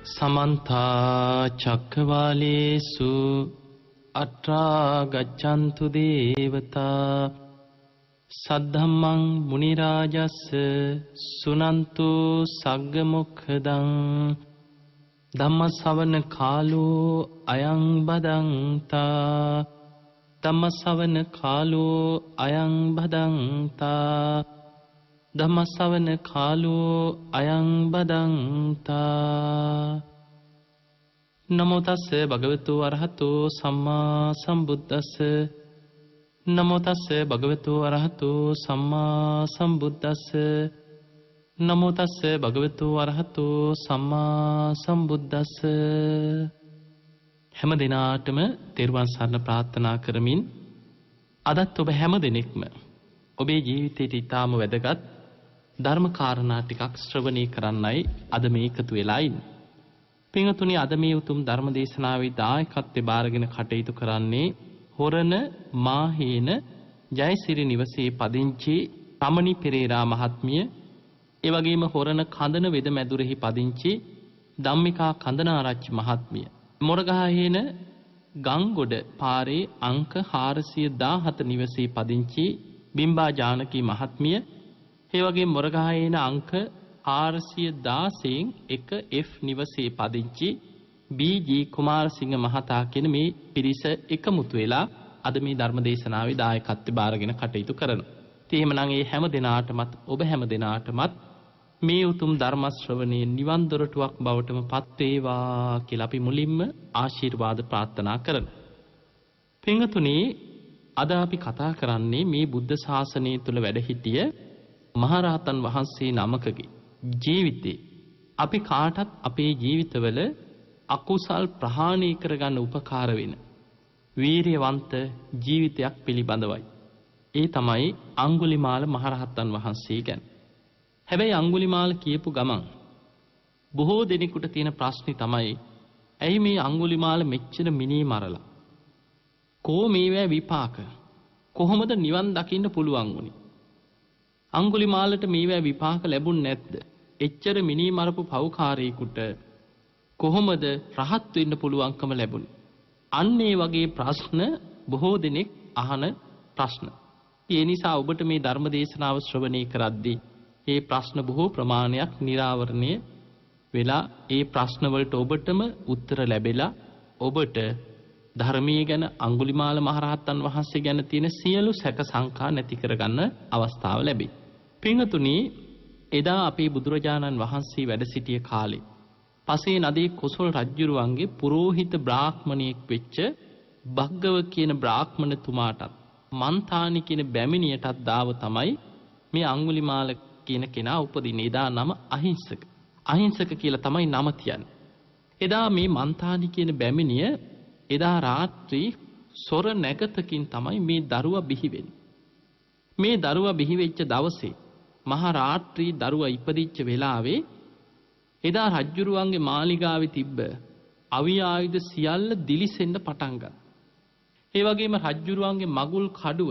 समन्ता चक्रवालेषु अत्रा गच्छन्तु देवता सद्धम्मं मुनिराजस्य सुनन्तु सग्गमुखदं धम्मसवන කාලෝ අයං බදන්තා ධම්මසවන කාලෝ අයං බදන්තා ධම්මසවන කාලෝ අයං බදන්තා නමෝ තස්ස භගවතු අරහතෝ සම්මා සම්බුද්දස්ස නමෝ තස්ස භගවතු අරහතෝ සම්මා සම්බුද්දස්ස නමෝ තස්ස භගවතු අරහතෝ සම්මා සම්බුද්දස්ස හැම දිනාටම තෙරුවන් සරණ ප්‍රාර්ථනා කරමින් අදත් ඔබ හැම දිනෙකම ඔබේ ජීවිතයට ඊටාම වැදගත් ධර්ම කාරණා ටිකක් ශ්‍රවණය කරන්නයි අද මේ එකතු වෙලා ඉන්නේ. පින්වතුනි, අද මේ උතුම් ධර්ම දේශනාවේ දායකත්වයෙන් බාරගෙන කටයුතු කරන්නේ හොරණ මාහේන ජයසිරි නිවසේ පදිංචි රමණි පෙරේරා මහත්මිය, ඒ වගේම හොරණ කඳන වෙද මැදුරෙහි පදිංචි ධම්මිකා කඳනාරච්චි මහත්මිය, මොරගහහේන ගංගොඩ පාරේ අංක 417 නිවසේ පදිංචි බිම්බා ජානකී මහත්මිය, ඒ වගේම මොරගහහේන අංක 416න් 1F නිවසේ පදිංචි බී.ජී. කුමාරසිංහ මහතා කියන මේ පිරිස එකමුතු වෙලා අද මේ ධර්ම දේශනාවේ දායකත්වයෙන් බාරගෙන කටයුතු කරනවා. ඉතින් එහෙමනම් මේ හැම දිනාටමත් ඔබ හැම දිනාටමත් මේ උතුම් ධර්ම ශ්‍රවණයේ නිවන් දොරටුවක් බවටම පත් වේවා කියලා අපි මුලින්ම ආශිර්වාද ප්‍රාර්ථනා කරමු. පින්වතුනි, අද අපි කතා කරන්නේ මේ බුද්ධ ශාසනය තුල වැඩ සිටිය මහරහතන් වහන්සේ නමකගේ ජීවිතේ අපි කාටත් අපේ ජීවිතවල අකුසල් ප්‍රහාණය කරගන්න උපකාර වෙන වීරියවන්ත ජීවිතයක් පිළිබඳවයි. ඒ තමයි අඟුලිමාල මහරහතන් වහන්සේ ගැන. හැබැයි අඟුලිමාල කියපු ගමන් බොහෝ දෙනෙකුට තියෙන ප්‍රශ්නේ තමයි, ඇයි මේ අඟුලිමාල මෙච්චර මිනී මරලා? කෝ මේවැ විපාක? කොහොමද නිවන් දකින්න පුළුවන් වුනේ? අඟුලිමාලට මේවැ විපාක ලැබුණ නැද්ද? එච්චර මිනී මරපු පව්කාරයෙකුට කොහොමද රහත් වෙන්න පුළුවන්කම ලැබුණේ? අන්න ඒ වගේ ප්‍රශ්න බොහෝ දෙනෙක් අහන ප්‍රශ්න. ඒ නිසා ඔබට මේ ධර්ම දේශනාව ශ්‍රවණය කරද්දී මේ ප්‍රශ්න බොහෝ ප්‍රමාණයක් निराවරණය වෙලා ඒ ප්‍රශ්න වලට ඔබටම උත්තර ලැබෙලා ඔබට ධර්මයේ ගැන අඟුලිමාල මහරහතන් වහන්සේ ගැන තියෙන සියලු සැක සංකා නැති කරගන්න අවස්ථාව ලැබේ. පින්වතුනි, එදා අපේ බුදුරජාණන් වහන්සේ වැඩ සිටිය කාලේ පසේ නදී කොසල් රජුරුවන්ගේ පුරෝහිත බ්‍රාහ්මණයෙක් වෙච්ච භග්ගව කියන බ්‍රාහ්මණතුමාටත් මන්තානි කියන බැමිණියටත් දාව තමයි මේ අඟුලිමාල කියන කෙනා උපදින්නේ. එදා නම අහිංසක. අහිංසක කියලා තමයි නම තියන්නේ. එදා මේ මන්තානි කියන බැමිණිය එදා රාත්‍රී සොර නැගතකින් තමයි මේ දරුවා බිහි වෙන්නේ. මේ දරුවා බිහි වෙච්ච දවසේ මහා රාත්‍රී දරුවා ඉපදිච්ච වෙලාවේ එදා රජ්ජුරුවන්ගේ මාලිගාවේ තිබ්බ අවි ආයුධ සියල්ල දිලිසෙන්න පටන් ගත්තා. ඒ වගේම රජ්ජුරුවන්ගේ මගුල් කඩුව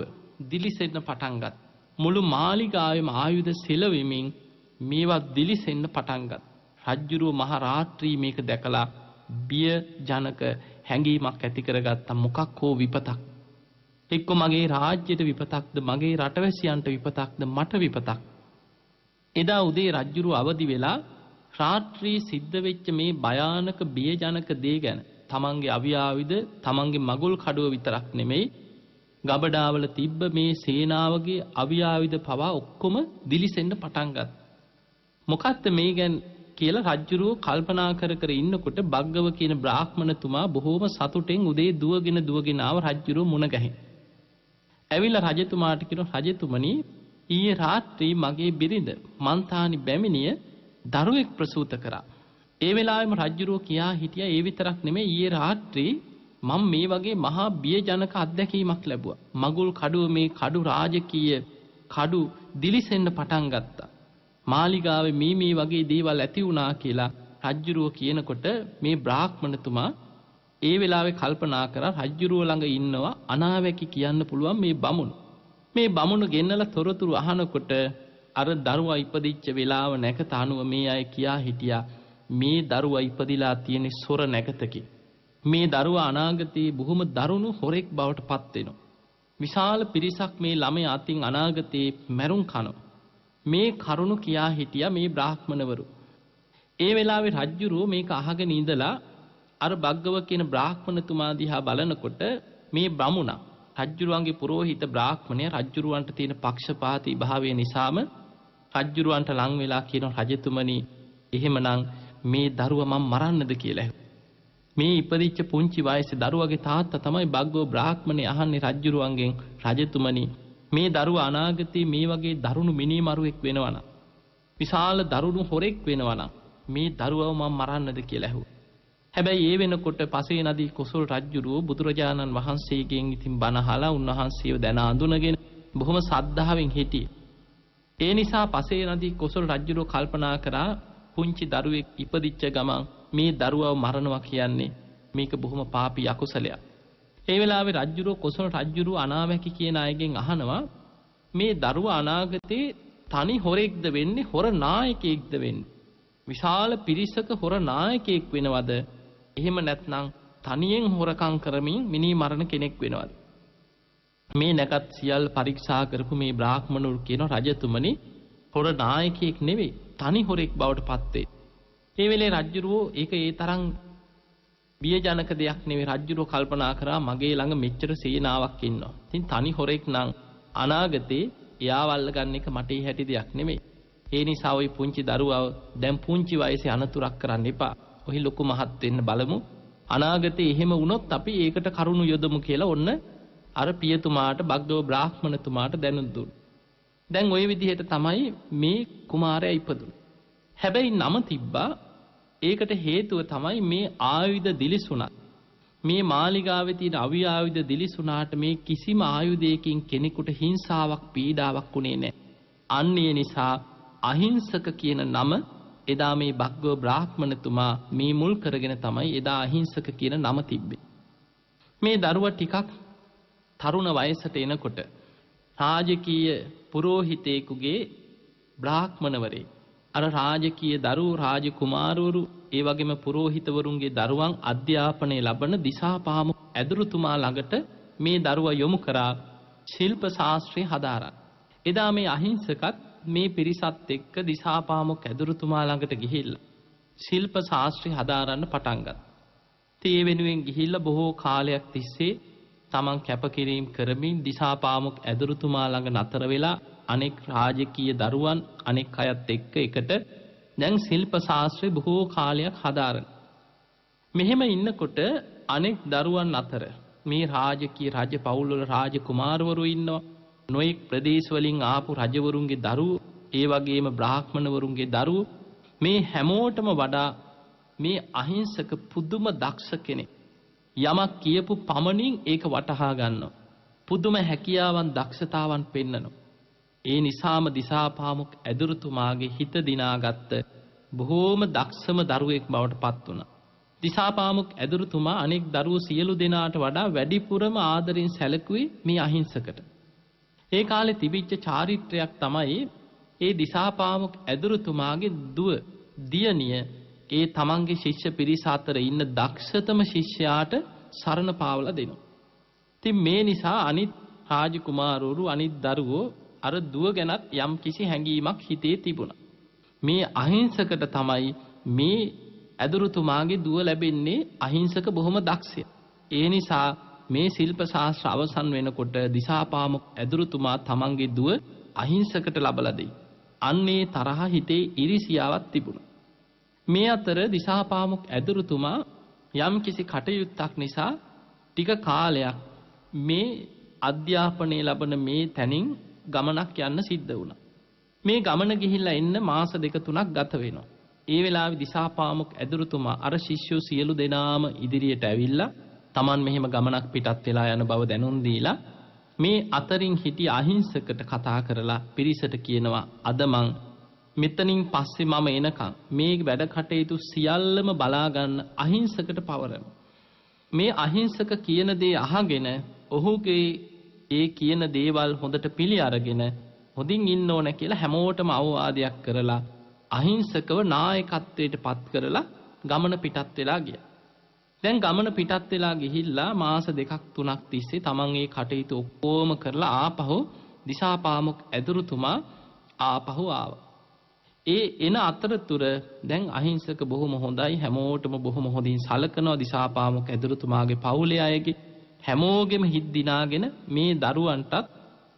දිලිසෙන්න පටන් ගත්තා. මුළු මාලිගාවේම ආයුධ සෙලවෙමින් මේවා දිලිසෙන්න පටන් ගත්තා. රජ්ජුරුව මහ රාත්‍රී මේක දැකලා බිය ජනක හැඟීමක් ඇති කරගත්තා. මොකක් හෝ විපතක්. එක්ක මගේ රාජ්‍යයට විපතක්ද, මගේ රටවැසියන්ට විපතක්ද, මට විපතක්. එදා උදේ රජ්ජුරුව අවදි වෙලා රාත්‍රී සිද්ධ වෙච්ච මේ භයානක බියජනක දේ ගැන තමන්ගේ අවි ආයුධ, තමන්ගේ මගුල් කඩුව විතරක් නෙමෙයි, ගබඩාවල තිබ්බ මේ සේනාවගේ අවි ආයුධ පවා ඔක්කොම දිලිසෙන්න පටන් ගත්තා. මොකක්ද මේ ගැන කියලා රජ්ජුරුව කල්පනා කර කර ඉන්නකොට භග්ගව කියන බ්‍රාහ්මණතුමා බොහෝම සතුටෙන් උදේ දුවගෙන ආව රජ්ජුරුව මුණ ගැහින්. ඇවිල්ලා රජතුමාට කියනවා, රජතුමනි, ඊයේ රාත්‍රී මගේ බිරිඳ මන්තානි බැමිණිය දරුවෙක් ප්‍රසූත කරා. ඒ වෙලාවෙම රජ්ජුරුව කියා හිටියා, ඒ විතරක් නෙමෙයි, ඊයේ රාත්‍රී මම මේ වගේ මහා බියජනක අත්දැකීමක් ලැබුවා. මගුල් කඩුව, මේ කඩු රාජකීය කඩු දිලිසෙන්න පටන් ගත්තා. මාලිගාවේ මේ වගේ දේවල් ඇති වුණා කියලා රජ්ජුරුව කියනකොට මේ බ්‍රාහ්මණතුමා ඒ වෙලාවේ කල්පනා කරා, රජ්ජුරුව ළඟ ඉන්නවා අනාවැකි කියන්න පුළුවන් මේ බමුණු. මේ බමුණු ගෙන්නලා තොරතුරු අහනකොට අර දරුවා ඉපදිච්ච වෙලාව නැකත අනුව මේ අය කියා හිටියා, මේ දරුවා ඉපදිලා තියෙන සොර නැගතකි. මේ දරුවා අනාගතයේ බොහොම දරුණු හොරෙක් බවට පත් වෙනවා. විශාල පිරිසක් මේ ළමයා අතින් අනාගතයේ මැරුම් කනවා. මේ කරුණ කියා හිටියා මේ බ්‍රාහ්මණවරු. ඒ වෙලාවේ රජ්ජුරුව මේක අහගෙන ඉඳලා අර භග්ගව කියන බ්‍රාහ්මණතුමා දිහා බලනකොට මේ බමුණා රජ්ජුරුවන්ගේ පුරෝහිත බ්‍රාහ්මණය රජ්ජුරුවන්ට තියෙන පක්ෂපාතී භාවය නිසාම රජ්ජුරුවන්ට ලං වෙලා කියන රජතුමනි එහෙමනම් මේ දරුවා මම මරන්නද කියලා. මේ ඉපදිච්ච පුංචි වයසේ දරුවගේ තාත්තා තමයි භග්ගව බ්‍රාහ්මණය අහන්නේ රජ්ජුරුවන්ගෙන් රජතුමනි මේ දරුවා අනාගතයේ මේ වගේ දරුණු මිනිමරුවෙක් වෙනවනම් විශාල දරුණු හොරෙක් වෙනවනම් මේ දරුවව මම මරන්නද කියලා ඇහුවා. හැබැයි ඒ වෙනකොට පසේ නදී කොසල් රජුරුව බුදුරජාණන් වහන්සේගෙන් ඉතින් බණ අහලා උන්වහන්සේව දැන අඳුනගෙන බොහොම සද්ධාවෙන් හිටියේ. ඒ නිසා පසේ නදී කොසල් රජුරුව කල්පනා කරා පුංචි දරුවෙක් ඉපදිච්ච ගමන් මේ දරුවව මරනවා කියන්නේ මේක බොහොම පාපී අකුසලයක්. ඒ වෙලාවේ රජුරුව කොසල් රජුරුව අනාවැකි කියන අයගෙන් අහනවා මේ දරුවා අනාගතේ තනි හොරෙක්ද වෙන්නේ හොර නායකයෙක්ද වෙන්නේ? විශාල පිරිසක හොර නායකයෙක් වෙනවද? එහෙම නැත්නම් තනියෙන් හොරකම් කරමින් මිනී මරණ කෙනෙක් වෙනවද? මේ නැකත් සියල් පරීක්ෂා කරපු මේ බ්‍රාහ්මණුරු කියන රජතුමනි හොර නායකයෙක් නෙවෙයි තනි හොරෙක් බවට පත් වේ. ඒ වෙලේ රජුරෝ ඒක ඒ තරම් බියජනක දෙයක් නෙවෙයි. රජුරෝ කල්පනා කරා මගේ ළඟ මෙච්චර සේනාවක් ඉන්නවා. ඉතින් තනි හොරෙක් නම් අනාගතේ එයාවල්ල ගන්න එක මට හැටි දෙයක් නෙමෙයි. ඒ නිසා ওই පුංචි දරුවව දැන් පුංචි වයසේ අනතුරක් කරන්න එපා. ඔහි ලොකු මහත් වෙන්න බලමු. අනාගතේ එහෙම වුණොත් අපි ඒකට කරුණු යොදමු කියලා ඔන්න අර පියතුමාට භග්ගව බ්‍රාහ්මණතුමාට දැනුම් දුන්නා. දැන් ওই විදිහට තමයි මේ කුමාරයා ඉපදුනේ. හැබැයි නම තිබ්බා. ඒකට හේතුව තමයි මේ ආයුධ දිලිසුණත්. මේ මාලිගාවේ තියෙන අවි ආයුධ දිලිසුණාට මේ කිසිම ආයුධයකින් කෙනෙකුට හිංසාවක් පීඩාවක් උනේ නැහැ. අන්න ඒ නිසා අහිංසක කියන නම එදා මේ භග්ගව බ්‍රාහ්මණතුමා මේ මුල් කරගෙන තමයි එදා අහිංසක කියන නම තිබ්බේ. මේ දරුවා ටිකක් තරුණ වයසට එනකොට රාජකීය පුරෝහිතයෙකුගේ බ්‍රාහ්මණවරේ අර රාජකීය දරුවෝ රාජකුමාරවරු ඒ වගේම පුරෝහිතවරුන්ගේ දරුවන් අධ්‍යාපනය ලබන දිසාපාමු ඇදුරුතුමා ළඟට මේ දරුවා යොමු කරා ශිල්ප ශාස්ත්‍රය හදාරන්න. එදා මේ අහිංසකත් මේ පිරිසත් එක්ක දිසාපාමොක් ඇදුරුතුමා ළඟට ගිහිල්ලා ශිල්ප ශාස්ත්‍රය හදාරන්න පටන් ගත්තා. ඒ වෙනුවෙන් ගිහිල්ලා බොහෝ කාලයක් තිස්සේ තමන් කැපකිරීම කරමින් දිසාපාමොක් ඇදුරුතුමා ළඟ නතර වෙලා අනෙක් රාජකීය දරුවන් අනෙක් අයත් එක්ක එකට දැන් ශිල්ප ශාස්ත්‍රය බොහෝ කාලයක් හදාරන. මෙහෙම ඉන්නකොට අනෙක් දරුවන් අතර මේ රාජකීය රජ පවුල්වල රාජකුමාරවරු ඉන්නවා. නොයෙක් ප්‍රදේශ වලින් ආපු රජවරුන්ගේ දරුවෝ, ඒ වගේම බ්‍රාහ්මණවරුන්ගේ දරුවෝ මේ හැමෝටම වඩා මේ අහිංසක පුදුම දක්ෂ කෙනෙක්. යමක් කියපු පමණින් ඒක වටහා ගන්නවා. පුදුම හැකියාවන් දක්ෂතාවන් පෙන්නනවා. ඒ නිසාම දිසාපාමොක් ඇදුරුතුමාගේ හිත දිනාගත්ත බොහෝම දක්ෂම දරුවෙක් බවට පත් වුණා. දිසාපාමොක් ඇදුරුතුමා අනෙක් දරුවෝ සියලු දෙනාට වඩා වැඩිපුරම ආදරෙන් සැලකුවේ මේ අහිංසකට. ඒ කාලේ තිබිච්ච චාරිත්‍රයක් තමයි ඒ දිසාපාමොක් ඇදුරුතුමාගේ දුව දියණිය ඒ තමන්ගේ ශිෂ්‍ය පිරිස අතර ඉන්න දක්ෂතම ශිෂ්‍යයාට සරණ පාවලා දෙනවා. ඉතින් මේ නිසා අනිත් රාජකුමාරවරු අනිත් දරුවෝ අර දුව ගැනත් යම් කිසි හැඟීමක් හිතේ තිබුණා. මේ අහිංසකට තමයි මේ ඇදුරුතුමාගේ දුව ලැබෙන්නේ අහිංසක බොහොම දක්ෂය. ඒ නිසා මේ ශිල්ප ශාස්ත්‍ර අවසන් වෙනකොට දිසාපාමොක් ඇදුරුතුමා තමන්ගේ දුව අහිංසකට ලබලා දෙයි. අන්නේ තරහ හිතේ ඉරිසියාවක් තිබුණා. මේ අතර දිසාපාමොක් ඇදුරුතුමා යම් කිසි කටයුත්තක් නිසා ටික කාලයක් මේ අධ්‍යාපනය ලබන මේ තැනින් ගමනක් යන්න සිද්ධ වුණා. මේ ගමන ගිහිල්ලා එන්න මාස 2-3ක් ගත වෙනවා. ඒ වෙලාවේ දිසාපාමොක් ඇදුරුතුමා අර ශිෂ්‍යෝ සියලු දෙනාම ඉදිරියට ඇවිල්ලා Taman මෙහෙම ගමනක් පිටත් වෙලා යන බව දැනුම් දීලා මේ අතරින් හිටිය අහිංසකට කතා කරලා පිරිසට කියනවා අද මං මෙතනින් පස්සේ මම එනකන් මේ වැඩ කටයුතු සියල්ලම බලා ගන්න අහිංසකට පවරනවා. මේ අහිංසක කියන දේ අහගෙන ඔහුගේ ඒ කියන දේවල් හොඳට පිළි අරගෙන හොඳින් ඉන්න ඕන කියලා හැමෝටම අවවාදයක් කරලා අහිංසකව නායකත්වයට පත් කරලා ගමන පිටත් වෙලා ගියා. දැන් ගමන පිටත් වෙලා ගිහිල්ලා මාස 2-3ක් තිස්සේ තමන් ඒ කටයුතු ඔක්කොම කරලා ආපහු දිසාපාමොක් ඇදුරුතුමා ආපහු ආවා. ඒ එන අතරතුර දැන් අහිංසක බොහොම හොඳයි, හැමෝටම බොහොම හොඳින් සලකනවා. දිසාපාමොක් ඇදුරුතුමාගේ පවුලේ අයගේ හැමෝගෙම හිත් දිනාගෙන මේ දරුවන්ටත්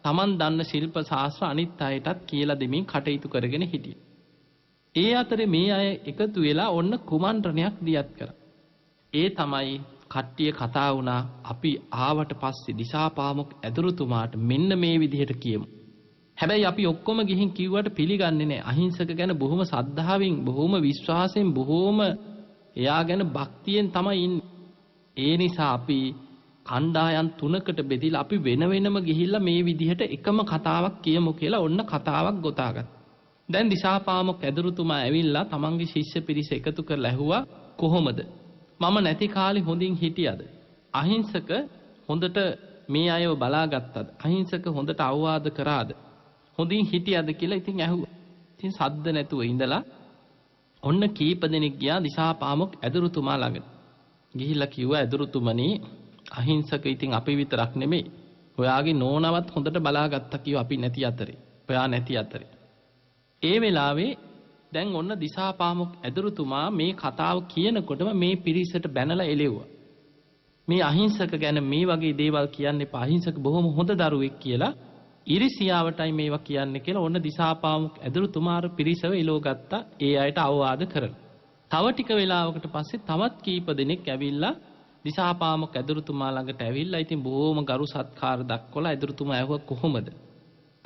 තමන් දන්න ශිල්ප ශාස්ත්‍ර අනිත් අයටත් කියලා දෙමින් කටයුතු කරගෙන හිටියා. ඒ අතරේ මේ අය එකතු වෙලා ඔන්න කුමන්ත්‍රණයක් දියත් කරා. ඒ තමයි කට්ටිය කතා වුණා, අපි ආවට පස්සේ දිසාපාමොක් ඇදුරුතුමාට මෙන්න මේ විදිහට කියමු. හැබැයි අපි ඔක්කොම ගිහින් කිව්වට පිළිගන්නේ නැහැ. අහිංසක ගැන බොහොම සද්ධාවෙන්, බොහොම විශ්වාසයෙන්, බොහොම එයා ගැන භක්තියෙන් තමයි ඉන්නේ. ඒ නිසා අපි කණ්ඩායම් 3කට බෙදිලා අපි වෙන වෙනම ගිහිල්ලා මේ විදිහට එකම කතාවක් කියමු කියලා ඔන්න කතාවක් ගොතාගත්තා. දැන් දිසාපාමොක් ඇදුරුතුමා ඇවිල්ලා තමන්ගේ ශිෂ්‍ය පිරිස එකතු කරලා ඇහුවා, කොහොමද? මම නැති කාලේ හොඳින් හිටියද? අහිංසක හොඳට මේ අයව බලාගත්තද? අහිංසක හොඳට අවවාද කරාද? හොඳින් හිටියද කියලා ඉතින් ඇහුවා. ඉතින් සද්ද නැතුව ඉඳලා ඔන්න කීප දෙනෙක් ගියා දිසාපාමොක් ඇදුරුතුමා ළඟට. ගිහිල්ලා කිව්වා, ඇදුරුතුමනි, අහිංසක ඉතින් අපි විතරක් නෙමෙයි, ඔයාගේ නෝනවත් හොඳට බලාගත්තා කිව්වා අපි නැති අතරේ. ඔයා නැති අතරේ. ඒ වෙලාවේ දැන් ඔන්න දිසාපාමොක් ඇදුරුතුමා මේ කතාව කියනකොටම මේ පිරිසට බැනලා එළෙව්වා. මේ අහිංසක ගැන මේ වගේ දේවල් කියන්න එපා. අහිංසක බොහොම හොඳ දරුවෙක් කියලා, ඉරිසියාවටයි මේවා කියන්නේ කියලා ඔන්න දිසාපාමොක් ඇදුරුතුමාර පිරිසව එලෝ ගත්තා ඒ අයට අවවාද කරලා. තව ටික වෙලාවකට පස්සේ තවත් කීප දෙනෙක් ඇවිල්ලා දිසාපාමොක් ඇදුරුතුමා ළඟට ඇවිල්ලා ඉතින් බොහොම ගරු සත්කාර දක්වලා ඇදුරුතුමා ඇහුවා, කොහොමද?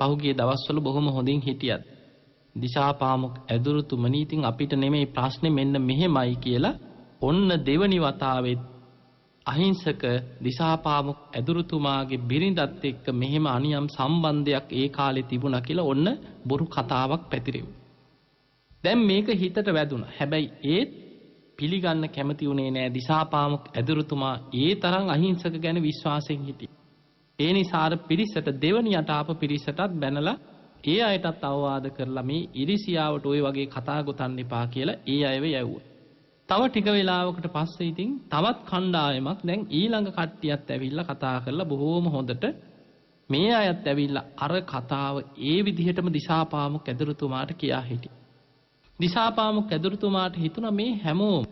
පහුගිය දවස්වල බොහොම හොඳින් හිටියත්? දිසාපාමොක් ඇදුරුතුමනි, ඉතින් අපිට නෙමෙයි ප්‍රශ්නේ, මෙන්න මෙහෙමයි කියලා ඔන්න දෙවනි වතාවෙත් අහිංසක දිසාපාමොක් ඇදුරුතුමාගේ බිරිඳත් එක්ක මෙහෙම අනියම් සම්බන්ධයක් ඒ කාලේ තිබුණා කියලා ඔන්න බොරු කතාවක් පැතිරෙව්වා. දැන් මේක හිතට වැදුණා. හැබැයි ඒත් පිළිගන්න කැමති උනේ නෑ. දිසාපාමොක් ඇදුරුතුමා ඒ තරම් අහිංසක ගැන විශ්වාසයෙන් හිටියා. ඒ නිසා අර පිරිසට දෙවනියට ආප පිරිසටත් බැනලා ඒ අයටත් අවවාද කරලා මේ ඉරිසියාවට ওই වගේ කතා ගොතන්න එපා කියලා ඒ අයව යැව්වා. තව ටික වෙලාවකට පස්සේ ඉතින් තවත් කණ්ඩායමක් දැන් ඊළඟ කට්ටියත් ඇවිල්ලා කතා කරලා බොහෝම හොඳට මේ අයත් ඇවිල්ලා අර කතාව ඒ විදිහටම දිසාපාමොක් ඇදුරුතුමාට කියා හිටියා. දිසාපාමොක් ඇදුරුතුමාට හිතුණා මේ හැමෝම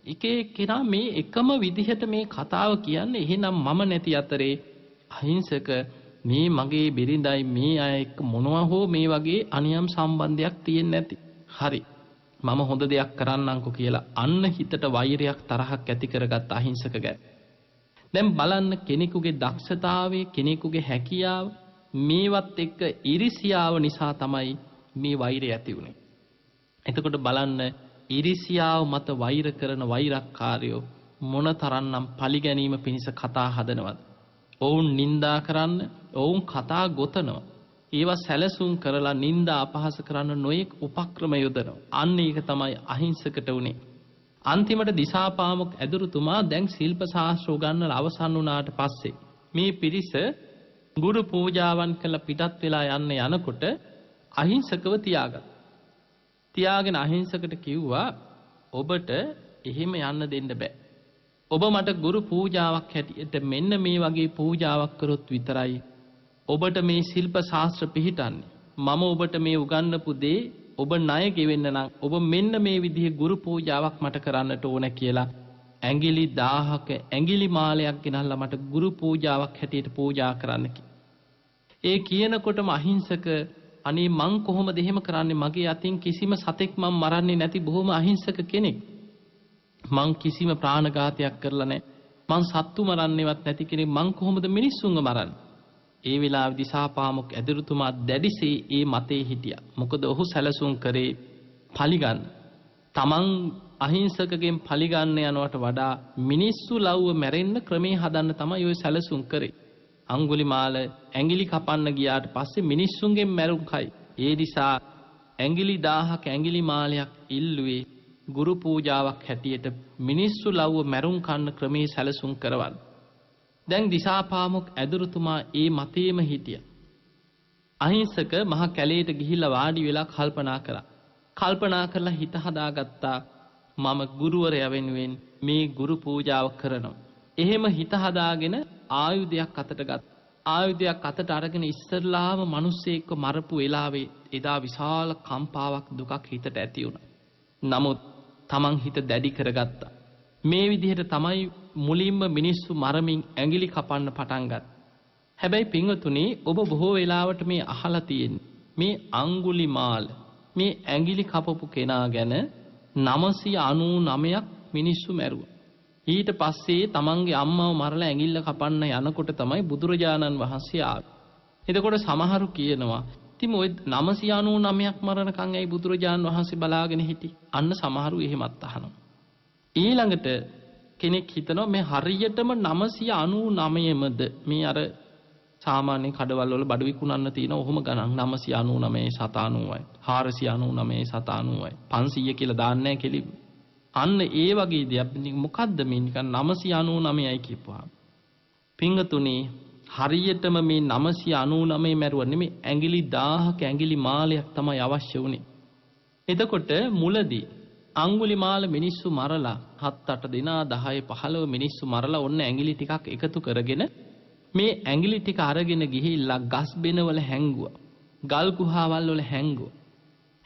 එක එක්කෙනා මේ එකම විදිහට මේ කතාව කියන්නේ, එහෙනම් මම නැති අතරේ අහිංසක මේ මගේ බිරිඳයි මේ අය එක්ක මොනවා හෝ මේ වගේ අනියම් සම්බන්ධයක් තියෙන්නේ නැති. හරි, මම හොඳ දෙයක් කරන්නම්කෝ කියලා අන්න හිතට වෛරයක් තරහක් ඇති කරගත් අහිංසක ගැන. දැන් බලන්න, කෙනෙකුගේ දක්ෂතාවය, කෙනෙකුගේ හැකියාව මේවත් එක්ක ඉරිසියාව නිසා තමයි මේ වෛරය ඇති වුනේ. එතකොට බලන්න, ඉරිසියාව මත වෛර කරන වෛරක්කාරයෝ මොනතරම්නම් පරිගැනීම පිණිස කතා හදනවද? ඔවුන් නිඳා කරන්න, ඔවුන් කතා ගොතනවා. ඒවා සැලසුම් කරලා නිନ୍ଦා අපහාස කරන්න නොයෙක් උපක්‍රම යොදනවා. අන්න ඒක තමයි අහිංසකට උනේ. අන්තිමට දිසාපාමොක් ඇදුරුතුමා දැන් ශිල්ප ශාස්ත්‍ර උගන්වලා අවසන් වුණාට පස්සේ මේ පිරිස ගුරු පූජාවන් කළ පිටත් වෙලා යනකොට අහිංසකව තියාගෙන අහිංසකට කිව්වා, ඔබට එහෙම යන්න දෙන්න බෑ. ඔබ මට ගුරු පූජාවක් හැටියට මෙන්න මේ වගේ පූජාවක් කරොත් විතරයි ඔබට මේ ශිල්ප ශාස්ත්‍ර පිහිටන්නේ. මම ඔබට මේ උගන්වපු දේ ඔබ ණය ගෙවෙන්න නම් ඔබ මෙන්න මේ විදිහේ ගුරු පූජාවක් මට කරන්නට ඕන කියලා ඇඟිලි 1000ක ඇඟිලි මාලයක් ගෙනල්ලා මට ගුරු පූජාවක් හැටියට පූජා කරන්න කිව්වා. ඒ කියනකොටම අහිංසක, අනේ මං කොහොමද එහෙම කරන්නේ? මගේ අතින් කිසිම සතෙක් මං මරන්නේ නැති බොහොම අහිංසක කෙනෙක්. මං කිසිම ප්‍රාණඝාතයක් කරලා නැහැ. මං සත්තු මරන්නේවත් නැති කෙනෙක්. මං කොහොමද මිනිස්සුන්ව මරන්නේ? ඒ වෙලාවේ දිසාපාමොක් ඇදුරුතුමා දැඩිසේ ඒ මතේ හිටියා. මොකද ඔහු සැලසුම් කරේ පලිගන්න. තමන් අහිංසකගෙන් පලිගන්න යනවට වඩා මිනිස්සු ලව්ව මැරෙන්න ක්‍රමේ හදන්න තමයි ඔය සැලසුම් කරේ. අඟුලිමාල ඇඟිලි කපන්න ගියාට පස්සේ මිනිස්සුන්ගෙන් මැරුම් කයි. ඒ නිසා ඇඟිලි 1000ක ඇඟිලි මාලයක් ඉල්ලුවේ ගුරු පූජාවක් හැටියට මිනිස්සු ලව්ව මැරුම් කන්න ක්‍රමේ සැලසුම් කරවන්න. දැන් දිසාපාමොක් ඇදුරුතුමා ඒ මතේම හිටියා. අහිංසක මහ කැලේට ගිහිල්ලා වාඩි වෙලා කල්පනා කරා. කල්පනා කරලා හිත හදාගත්තා මම ගුරුවරයා වෙනුවෙන් මේ ගුරු පූජාව කරනවා. එහෙම හිත හදාගෙන ආයුධයක් අතට ගත්තා. ආයුධයක් අතට අරගෙන ඉස්සරලාම මිනිස්සෙක්ව මරපු වෙලාවේ එදා විශාල කම්පාවක් දුකක් හිතට ඇති වුණා. නමුත් තමන් හිත දැඩි කරගත්තා. මේ විදිහට තමයි මුලින්ම මිනිස්සු මරමින් ඇඟිලි කපන්න පටන් ගත්තේ. හැබැයි පින්වතුනි ඔබ බොහෝ වෙලාවට මේ අහලා තියෙන්නේ මේ අඟුලිමාල මේ ඇඟිලි කපපු කෙනා ගැන 999ක් මිනිස්සු මැරුවා. ඊට පස්සේ තමන්ගේ අම්මව මරලා ඇඟිල්ල කපන්න යනකොට තමයි බුදුරජාණන් වහන්සේ ආවේ. එතකොට සමහරු කියනවා ඉතින් ඔය 999ක් මරණකම් ඇයි බුදුරජාණන් වහන්සේ බලාගෙන හිටියේ? අන්න සමහරු එහෙමත් අහනවා. ඊළඟට කෙනෙක් හිතනවා මේ හරියටම 999මද මේ අර සාමාන්‍ය කඩවල වල බඩු විකුණන්න තියෙන ඔහොම ගණන් 999 790යි 499 790යි 500 කියලා දාන්නේ නැහැ කෙලි. අන්න ඒ වගේ දෙයක් මොකද්ද මේ නිකන් 999යි කියපුවා. පිංගතුනි හරියටම මේ 999 මැරුව නෙමෙයි ඇඟිලි 1000ක ඇඟිලි මාලයක් තමයි අවශ්‍ය වුනේ. එතකොට මුලදී අඟුලිමාල මිනිස්සු මරලා 7-8 දෙනා 10 15 මිනිස්සු මරලා ඔන්න ඇඟිලි ටිකක් එකතු කරගෙන මේ ඇඟිලි ටික අරගෙන ගිහිල්ලා ගස් බෙනවල හැංගුවා. ගල් ගුහාවල් වල හැංගුවා.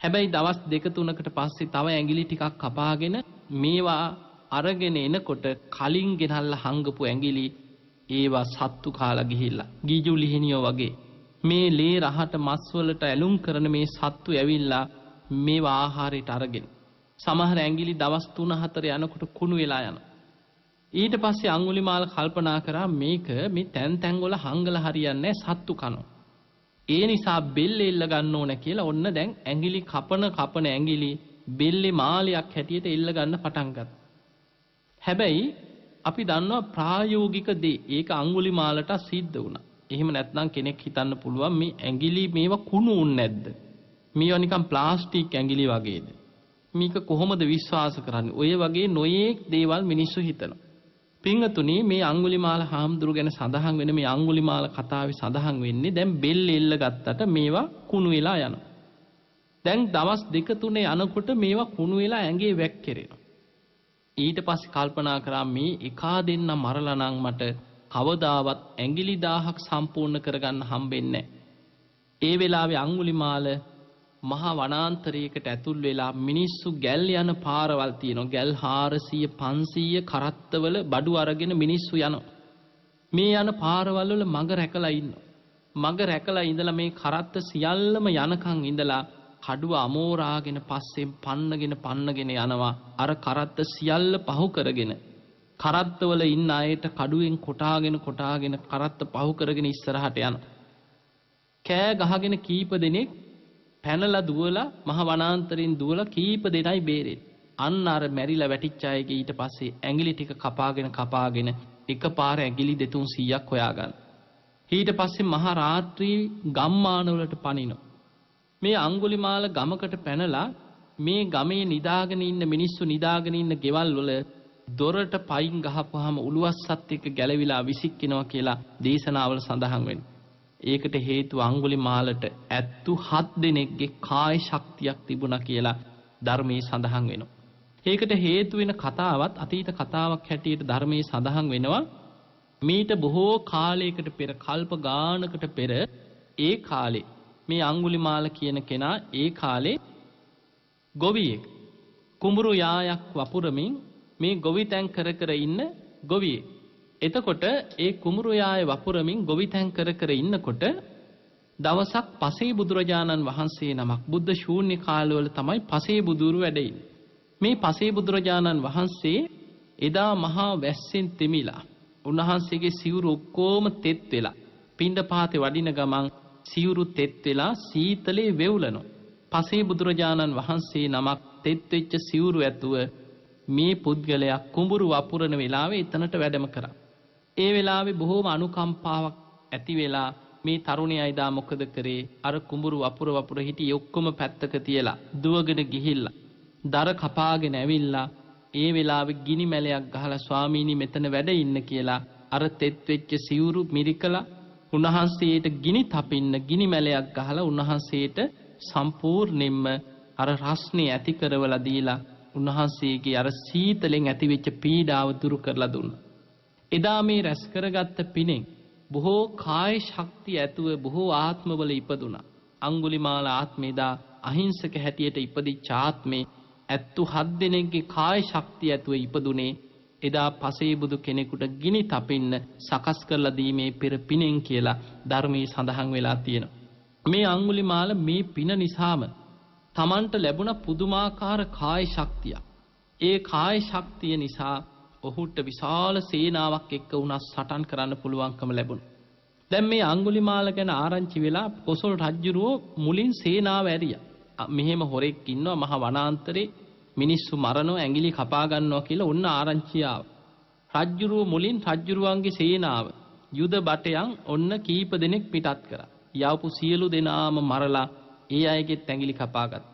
හැබැයි දවස් 2-3කට පස්සේ තව ඇඟිලි ටිකක් කපාගෙන මේවා අරගෙන එනකොට කලින් ගෙනල්ලා හංගපු ඇඟිලි ඒවා සත්තු කාලා ගිහිල්ලා ගිජු ලිහිනියෝ වගේ මේ ලේ රහට මස් වලට ඇලුම් කරන මේ සත්තු ඇවිල්ලා මේවා ආහාරයට අරගෙන සමහර ඇඟිලි දවස් 3-4 යනකොට කුණු වෙලා යනවා. ඊට පස්සේ අඟුලිමාල කල්පනා කරා මේක මේ තැන් වල හංගලා හරියන්නේ සත්තු කනවා. ඒ නිසා බෙල්ල එල්ල ගන්න ඕන කියලා ඔන්න දැන් ඇඟිලි කපන ඇඟිලි බෙල්ලේ මාලයක් හැටියට එල්ල ගන්න පටන් ගත්තා. හැබැයි අපි දන්නවා ප්‍රායෝගික දේ ඒක අඟුලිමාලට සිද්ධ වුණා. එහෙම නැත්නම් කෙනෙක් හිතන්න පුළුවන් මේ ඇඟිලි මේවා කුණු උන්නේ නැද්ද? මේවා නිකන් ප්ලාස්ටික් ඇඟිලි වගේද? මේක කොහොමද විශ්වාස කරන්නේ? ඔය වගේ නොයේක් දේවල් මිනිස්සු හිතනවා. පින්වතුනි මේ අඟුලිමාල හාමුදුරු ගැන සඳහන් වෙන මේ අඟුලිමාල කතාවේ සඳහන් වෙන්නේ දැන් බෙල්ල එල්ල ගත්තට මේවා කුණු වෙලා යනවා. දැන් දවස් 2-3 යනකොට මේවා කුණු වෙලා ඇඟේ වැක්කිරෙනවා. ඊට පස්සේ කල්පනා කරා මේ එකා දෙන්න මරලා නම් මට කවදාවත් ඇඟිලි 1000ක් සම්පූර්ණ කරගන්න හම්බෙන්නේ නැහැ. ඒ වෙලාවේ අඟුලිමාල මහා වනාන්තරයකට ඇතුල් වෙලා මිනිස්සු ගැල් යන පාරවල් තියෙනවා. ගැල් 400 500 කරත්තවල බඩු අරගෙන මිනිස්සු යනවා. මේ යන පාරවල් වල මග රැකලා ඉන්නවා. මග රැකලා ඉඳලා මේ කරත්ත සියල්ලම යනකම් ඉඳලා කඩුව අමෝරාගෙන පස්සෙන් පන්නගෙන යනවා. අර කරත්ත සියල්ල පහු කරගෙන කරත්තවල ඉන්න අයට කඩුවෙන් කොටාගෙන කරත්ත පහු කරගෙන ඉස්සරහට යනවා. කෑ ගහගෙන කීප දෙනෙක් පැනලා දුවලා මහ වනාන්තරෙන් දුවලා කීප දෙනයි බේරෙන්නේ. අන්න අර මැරිලා වැටිච්ච අයගේ ඊට පස්සේ ඇඟිලි ටික කපාගෙන එකපාර ඇඟිලි 200ක් හොයාගන්න. ඊට පස්සේ මහ රාත්‍රී ගම්මාන වලට පනිනවා. මේ අඟුලිමාල ගමකට පැනලා මේ ගමේ නිදාගෙන ඉන්න මිනිස්සු නිදාගෙන ඉන්න ගෙවල් වල දොරට පයින් ගහපුවාම උළුවස්සත් එක්ක ගැලවිලා විසික්කිනවා කියලා දේශනාවල සඳහන් වෙනවා. ඒකට හේතුව අඟුලිමාලට ඇත්තු 7 දෙනෙක්ගේ කාය ශක්තියක් තිබුණා කියලා ධර්මයේ සඳහන් වෙනවා. ඒකට හේතු වෙන කතාවත් අතීත කතාවක් හැටියට ධර්මයේ සඳහන් වෙනවා. මීට බොහෝ කාලයකට පෙර කල්ප ගානකට පෙර ඒ කාලේ මේ අඟුලිමාල කියන කෙනා ඒ කාලේ ගොවියෙක් කුඹුරු යායක් වපුරමින් මේ ගොවිතැන් කර ඉන්න ගොවියෙක්. එතකොට ඒ කුඹුරු යායේ වපුරමින් ගොවිතැන් කර ඉන්නකොට දවසක් පසේ බුදුරජාණන් වහන්සේ නමක් බුද්ධ ශූන්‍ය කාලවල තමයි පසේ බුදුරු වැඩ ඉන්නේ. මේ පසේ බුදුරජාණන් වහන්සේ එදා මහා වැස්සෙන් තෙමිලා උන්වහන්සේගේ සිවුරු ඔක්කොම තෙත් වෙලා පිණ්ඩපාතේ වඩින ගමන් සිවුරු තෙත් වෙලා සීතලේ වෙවුලනවා. පසේ බුදුරජාණන් වහන්සේ නමක් තෙත් වෙච්ච සිවුරු ඇතුව මේ පුද්ගලයා කුඹුරු වපුරන වෙලාවේ එතනට වැඩම කරා. ඒ වෙලාවේ බොහෝම අනුකම්පාවක් ඇති වෙලා මේ තරුණයා ඉදා මොකද කරේ? අර කුඹුරු වපුර හිටියේ ඔක්කොම පැත්තක තියලා දුවගෙන ගිහිල්ලා දර කපාගෙන ඇවිල්ලා ඒ වෙලාවේ ගිනි මැලයක් ගහලා ස්වාමීනි මෙතන වැඩ ඉන්න කියලා අර තෙත් වෙච්ච සිවුරු මිරිකලා උන්වහන්සේට ගිනි තපින්න ගිනි මැලයක් ගහලා උන්වහන්සේට සම්පූර්ණයෙන්ම අර රස්නේ ඇති කරවලා දීලා උන්වහන්සේගේ අර සීතලෙන් ඇතිවෙච්ච පීඩාව දුරු කරලා දුන්නා. එදා මේ රැස් කරගත්ත පිනෙන් බොහෝ කාය ශක්තිය ඇතුව බොහෝ ආත්මවල ඉපදුනා. අංගුලිමාල ආත්මේදා අහිංසක හැටියට ඉපදිච්ච ආත්මේ 77 දෙනෙක්ගේ කාය ශක්තිය ඇතුව ඉපදුනේ එදා පසේ බුදු කෙනෙකුට ගිනි තපින්න සකස් කරලා දීමේ පෙර පිනෙන් කියලා ධර්මයේ සඳහන් වෙලා තියෙනවා. මේ අංගුලිමාල මේ පින නිසාම තමන්ට ලැබුණ පුදුමාකාර කාය ශක්තිය. ඒ කාය ශක්තිය නිසා ඔහුට විශාල සේනාවක් එක්ක උනස් සටන් කරන්න පුළුවන්කම ලැබුණා. දැන් මේ අංගුලිමාල ගැන ආරංචි වෙලා කොසල් රජුරෝ මුලින් සේනාව ඇරියා. මෙහෙම හොරෙක් ඉන්නවා මහ වනාන්තරේ මිනිස්සු මරනවා ඇඟිලි කපා ගන්නවා කියලා ඔන්න ආරංචිය ආවා. රජුරෝ මුලින් රජුරුවන්ගේ සේනාව යුද බටයන් ඔන්න කීප දෙනෙක් පිටත් කරා. යවපු සියලු දෙනාම මරලා ඒ අයගේ ඇඟිලි කපා ගත්තා.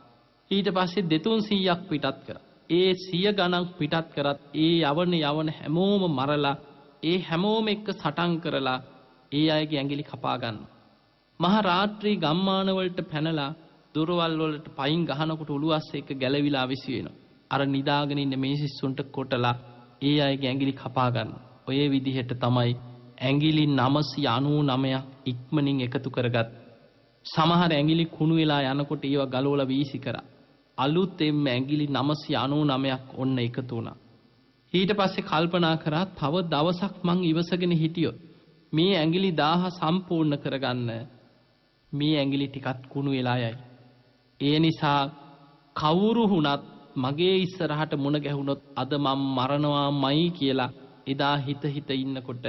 ඊට පස්සේ 200ක් පිටත් කරා. ඒ 100 ගණන් පිටත් කරත් ඒ යවන හැමෝම මරලා ඒ හැමෝම එක්ක සටන් කරලා ඒ අයගේ ඇඟිලි කපා ගන්නවා. මහ රාත්‍රී ගම්මාන වලට පැනලා දොරවල් වලට පයින් ගහනකොට උළුවස්ස එක ගැලවිලා විසි වෙනවා. අර නිදාගෙන ඉන්න මිනිස්සුන්ට කොටලා ඒ අයගේ ඇඟිලි කපා ගන්නවා. ඔය විදිහට තමයි ඇඟිලි 999ක් ඉක්මනින් එකතු කරගත්. සමහර ඇඟිලි කුණු වෙලා යනකොට ඒවා ගලවලා වීසි කරා. අලුතෙන්ම ඇඟිලි 999ක් ඔන්න එකතු වුණා. ඊට පස්සේ කල්පනා කරා තව දවසක් මං ඉවසගෙන හිටියොත් මේ ඇඟිලි 1000 සම්පූර්ණ කරගන්න මේ ඇඟිලි ටිකත් කුණු වෙලා යයි. ඒ නිසා කවුරු වුණත් මගේ ඉස්සරහට මුණ ගැහුනොත් අද මම මරනවාමයි කියලා එදා හිත ඉන්නකොට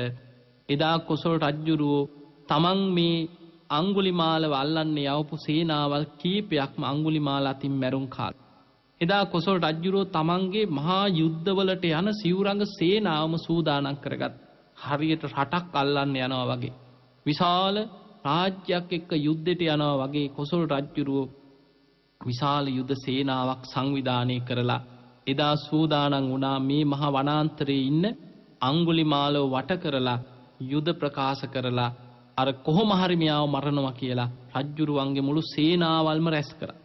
එදා කොසල් රජුරෝ තමන් මේ අංගුලිමාලව අල්ලන්නේ යවපු සේනාවල් කීපයක්ම අංගුලිමාල අතින් මැරුම් කාලා. එදා කොසල් රජුරෝ තමන්ගේ මහා යුද්ධවලට යන සිවුරංග සේනාවම සූදානම් කරගත්. හරියට රටක් අල්ලන්න යනවා වගේ. විශාල රාජ්‍යයක් එක්ක යුද්ධයට යනවා වගේ කොසල් රජුරෝ විශාල යුද සේනාවක් සංවිධානය කරලා එදා සූදානම් වුණා මේ මහ වනාන්තරයේ ඉන්න අංගුලිමාලව වට කරලා යුද ප්‍රකාශ කරලා අර කොහොම හරි මෙයාව මරනවා කියලා රජ්ජුරුවන්ගේ මුළු සේනාවල්ම රැස් කරා.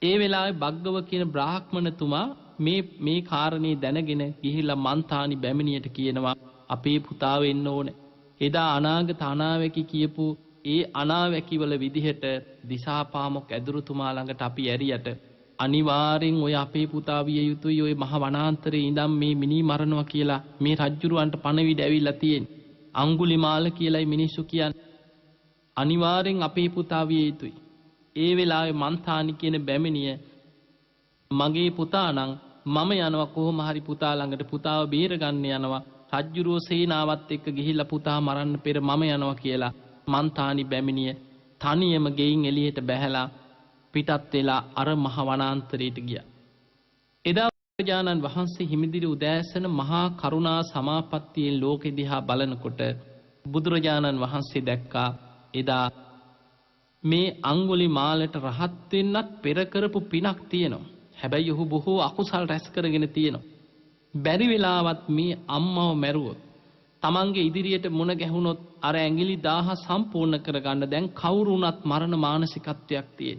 ඒ වෙලාවේ බග්ගව කියන බ්‍රාහ්මණතුමා මේ කාරණේ දැනගෙන ගිහිල්ලා මන්තානි බැමිණියට කියනවා අපේ පුතාව එන්න ඕනේ. එදා අනාගත අනාවැකි කියපු ඒ අනාවැකිවල විදිහට දිසාපාමොක් ඇදුරුතුමා ළඟට අපි ඇරියට අනිවාර්යෙන් ඔය අපේ පුතා විය යුතුයි. ඔය මහ වනාන්තරේ ඉඳන් මේ මිනි මරනවා කියලා මේ රජ්ජුරුවන්ට පණවිඩ ඇවිල්ලා තියෙන්නේ. අංගුලිමාල කියලායි මිනිස්සු කියන්නේ. අනිවාර්යෙන් අපේ පුතා විය යුතුයි. ඒ වෙලාවේ මන්තානි කියන බැමිණිය මගේ පුතා නම් මම යනවා කොහොම හරි පුතා ළඟට පුතාව බේරගන්න යනවා. රජ්ජුරුව සේනාවත් එක්ක ගිහිල්ලා පුතා මරන්න පෙර මම යනවා කියලා මන්තානි බැමිණිය තනියම ගෙයින් එළියට බැහැලා පිටත් වෙලා අර මහ වනාන්තරයට ගියා. එදා බුදුරජාණන් වහන්සේ හිමිදිරි උදෑසන මහා කරුණා සමාපත්තියෙන් ලෝකෙ දිහා බලනකොට බුදුරජාණන් වහන්සේ දැක්කා එදා මේ අංගුලිමාලට රහත් වෙන්නත් පෙර කරපු පිනක් තියෙනවා. හැබැයි ඔහු බොහෝ අකුසල් රැස් කරගෙන තියෙනවා. බැරි වෙලාවත් මේ අම්මව මැරුවොත් තමන්ගේ ඉදිරියට මුණ ගැහුනොත් අර ඇඟිලි 1000 සම්පූර්ණ කරගන්න දැන් කවුරු වුණත් මරණ මානසිකත්වයක් තියෙන.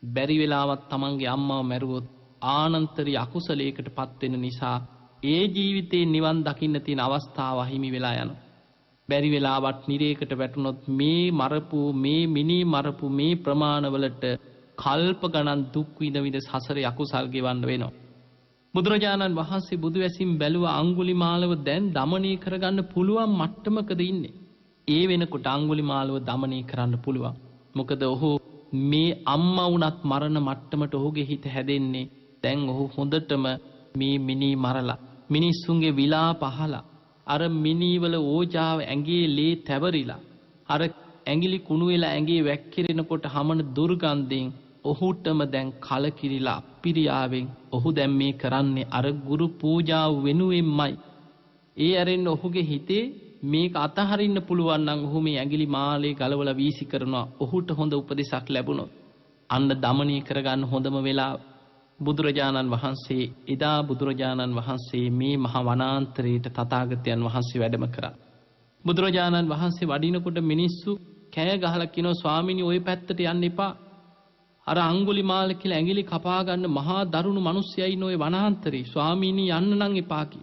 බැරි වෙලාවත් තමන්ගේ අම්මව මැරුවොත් ආනන්තරී අකුසලයකටපත් වෙන නිසා ඒ ජීවිතේ නිවන් දකින්න තියෙන අවස්ථාව හිමි වෙලා යනවා. බැරි වෙලාවත් නිරේකට වැටුනොත් මේ මරපු මේ මිනි මරපු මේ ප්‍රමාණවලට කල්ප ගණන් දුක් විඳ සසරේ අකුසල් ගෙවන්න වෙනවා. බුදුරජාණන් වහන්සේ බුදු වැසින් බැලුව අංගුලිමාලව දැන් দমনය කරගන්න පුළුවන් මට්ටමකද ඉන්නේ. ඒ වෙනකොට අංගුලිමාලව দমনය කරන්න පුළුවන්. මොකද ඔහු මේ අම්මා වුණත් මරණ මට්ටමට ඔහුගේ හිත හැදෙන්නේ. දැන් ඔහු හොඳටම මේ මිනි මරලා මිනිස්සුන්ගේ විලාප අහලා අර මිනිවල ඕජාව ඇඟේ ලේ තැවරිලා අර ඇඟිලි කුණු වෙලා ඇඟේ වැක්කිරෙනකොට හමන දුර්ගන්ධයෙන් ඔහුටම දැන් කලකිරිලා පිරියාවෙන් ඔහු දැන් මේ කරන්නේ අර ගුරු පූජාව වෙනුවෙන්මයි. ඒ ඇරෙන්න ඔහුගේ හිතේ මේක අතහරින්න පුළුවන් නම් ඔහු මේ ඇඟිලි මාලේ ගලවලා වීසි කරනවා. ඔහුට හොඳ උපදෙසක් ලැබුණොත් අන්න দমনය කරගන්න හොඳම වෙලාව. බුදුරජාණන් වහන්සේ එදා බුදුරජාණන් වහන්සේ මේ මහ වනාන්තරයට තථාගතයන් වහන්සේ වැඩම කරා. බුදුරජාණන් වහන්සේ වඩිනකොට මිනිස්සු කෑ ගහලා කියනවා ස්වාමීනි ওই පැත්තට යන්න එපා. අර අඟුලිමාල කියලා ඇඟිලි කපා ගන්න මහා දරුණු මිනිස්සයයි නොයේ වනාන්තරේ ස්වාමීනි යන්න නම් එපා කි.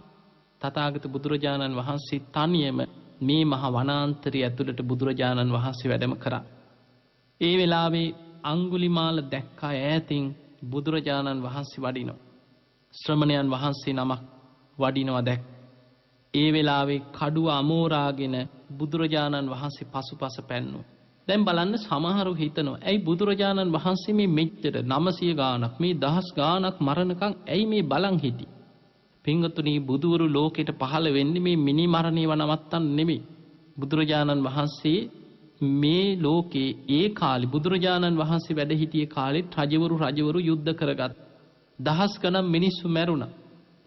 තථාගත බුදුරජාණන් වහන්සේ තනියම මේ මහා වනාන්තරය ඇතුළට බුදුරජාණන් වහන්සේ වැඩම කරා. ඒ වෙලාවේ අඟුලිමාල දැක්කා ඈතින් බුදුරජාණන් වහන්සේ වඩිනවා. ශ්‍රමණයන් වහන්සේ නමක් වඩිනවා දැක්. ඒ වෙලාවේ කඩුව අමෝරාගෙන බුදුරජාණන් වහන්සේ පසුපස පැන්නුවා. දැන් බලන්න සමහරු හිතනවා ඇයි බුදුරජාණන් වහන්සේ මේ මෙච්චර 900 ගාණක් මේ 1000 ගාණක් මරණකම් ඇයි මේ බලන් හිටි? පින්වතුනි බුදුවරු ලෝකෙට පහළ වෙන්නේ මේ මිනි මරණේව නවත්තන්න නෙමෙයි. බුදුරජාණන් වහන්සේ මේ ලෝකේ ඒ කාලේ බුදුරජාණන් වහන්සේ වැඩ සිටියේ කාලෙත් රජවරු යුද්ධ කරගත්. දහස් ගණන් මිනිස්සු මැරුණා.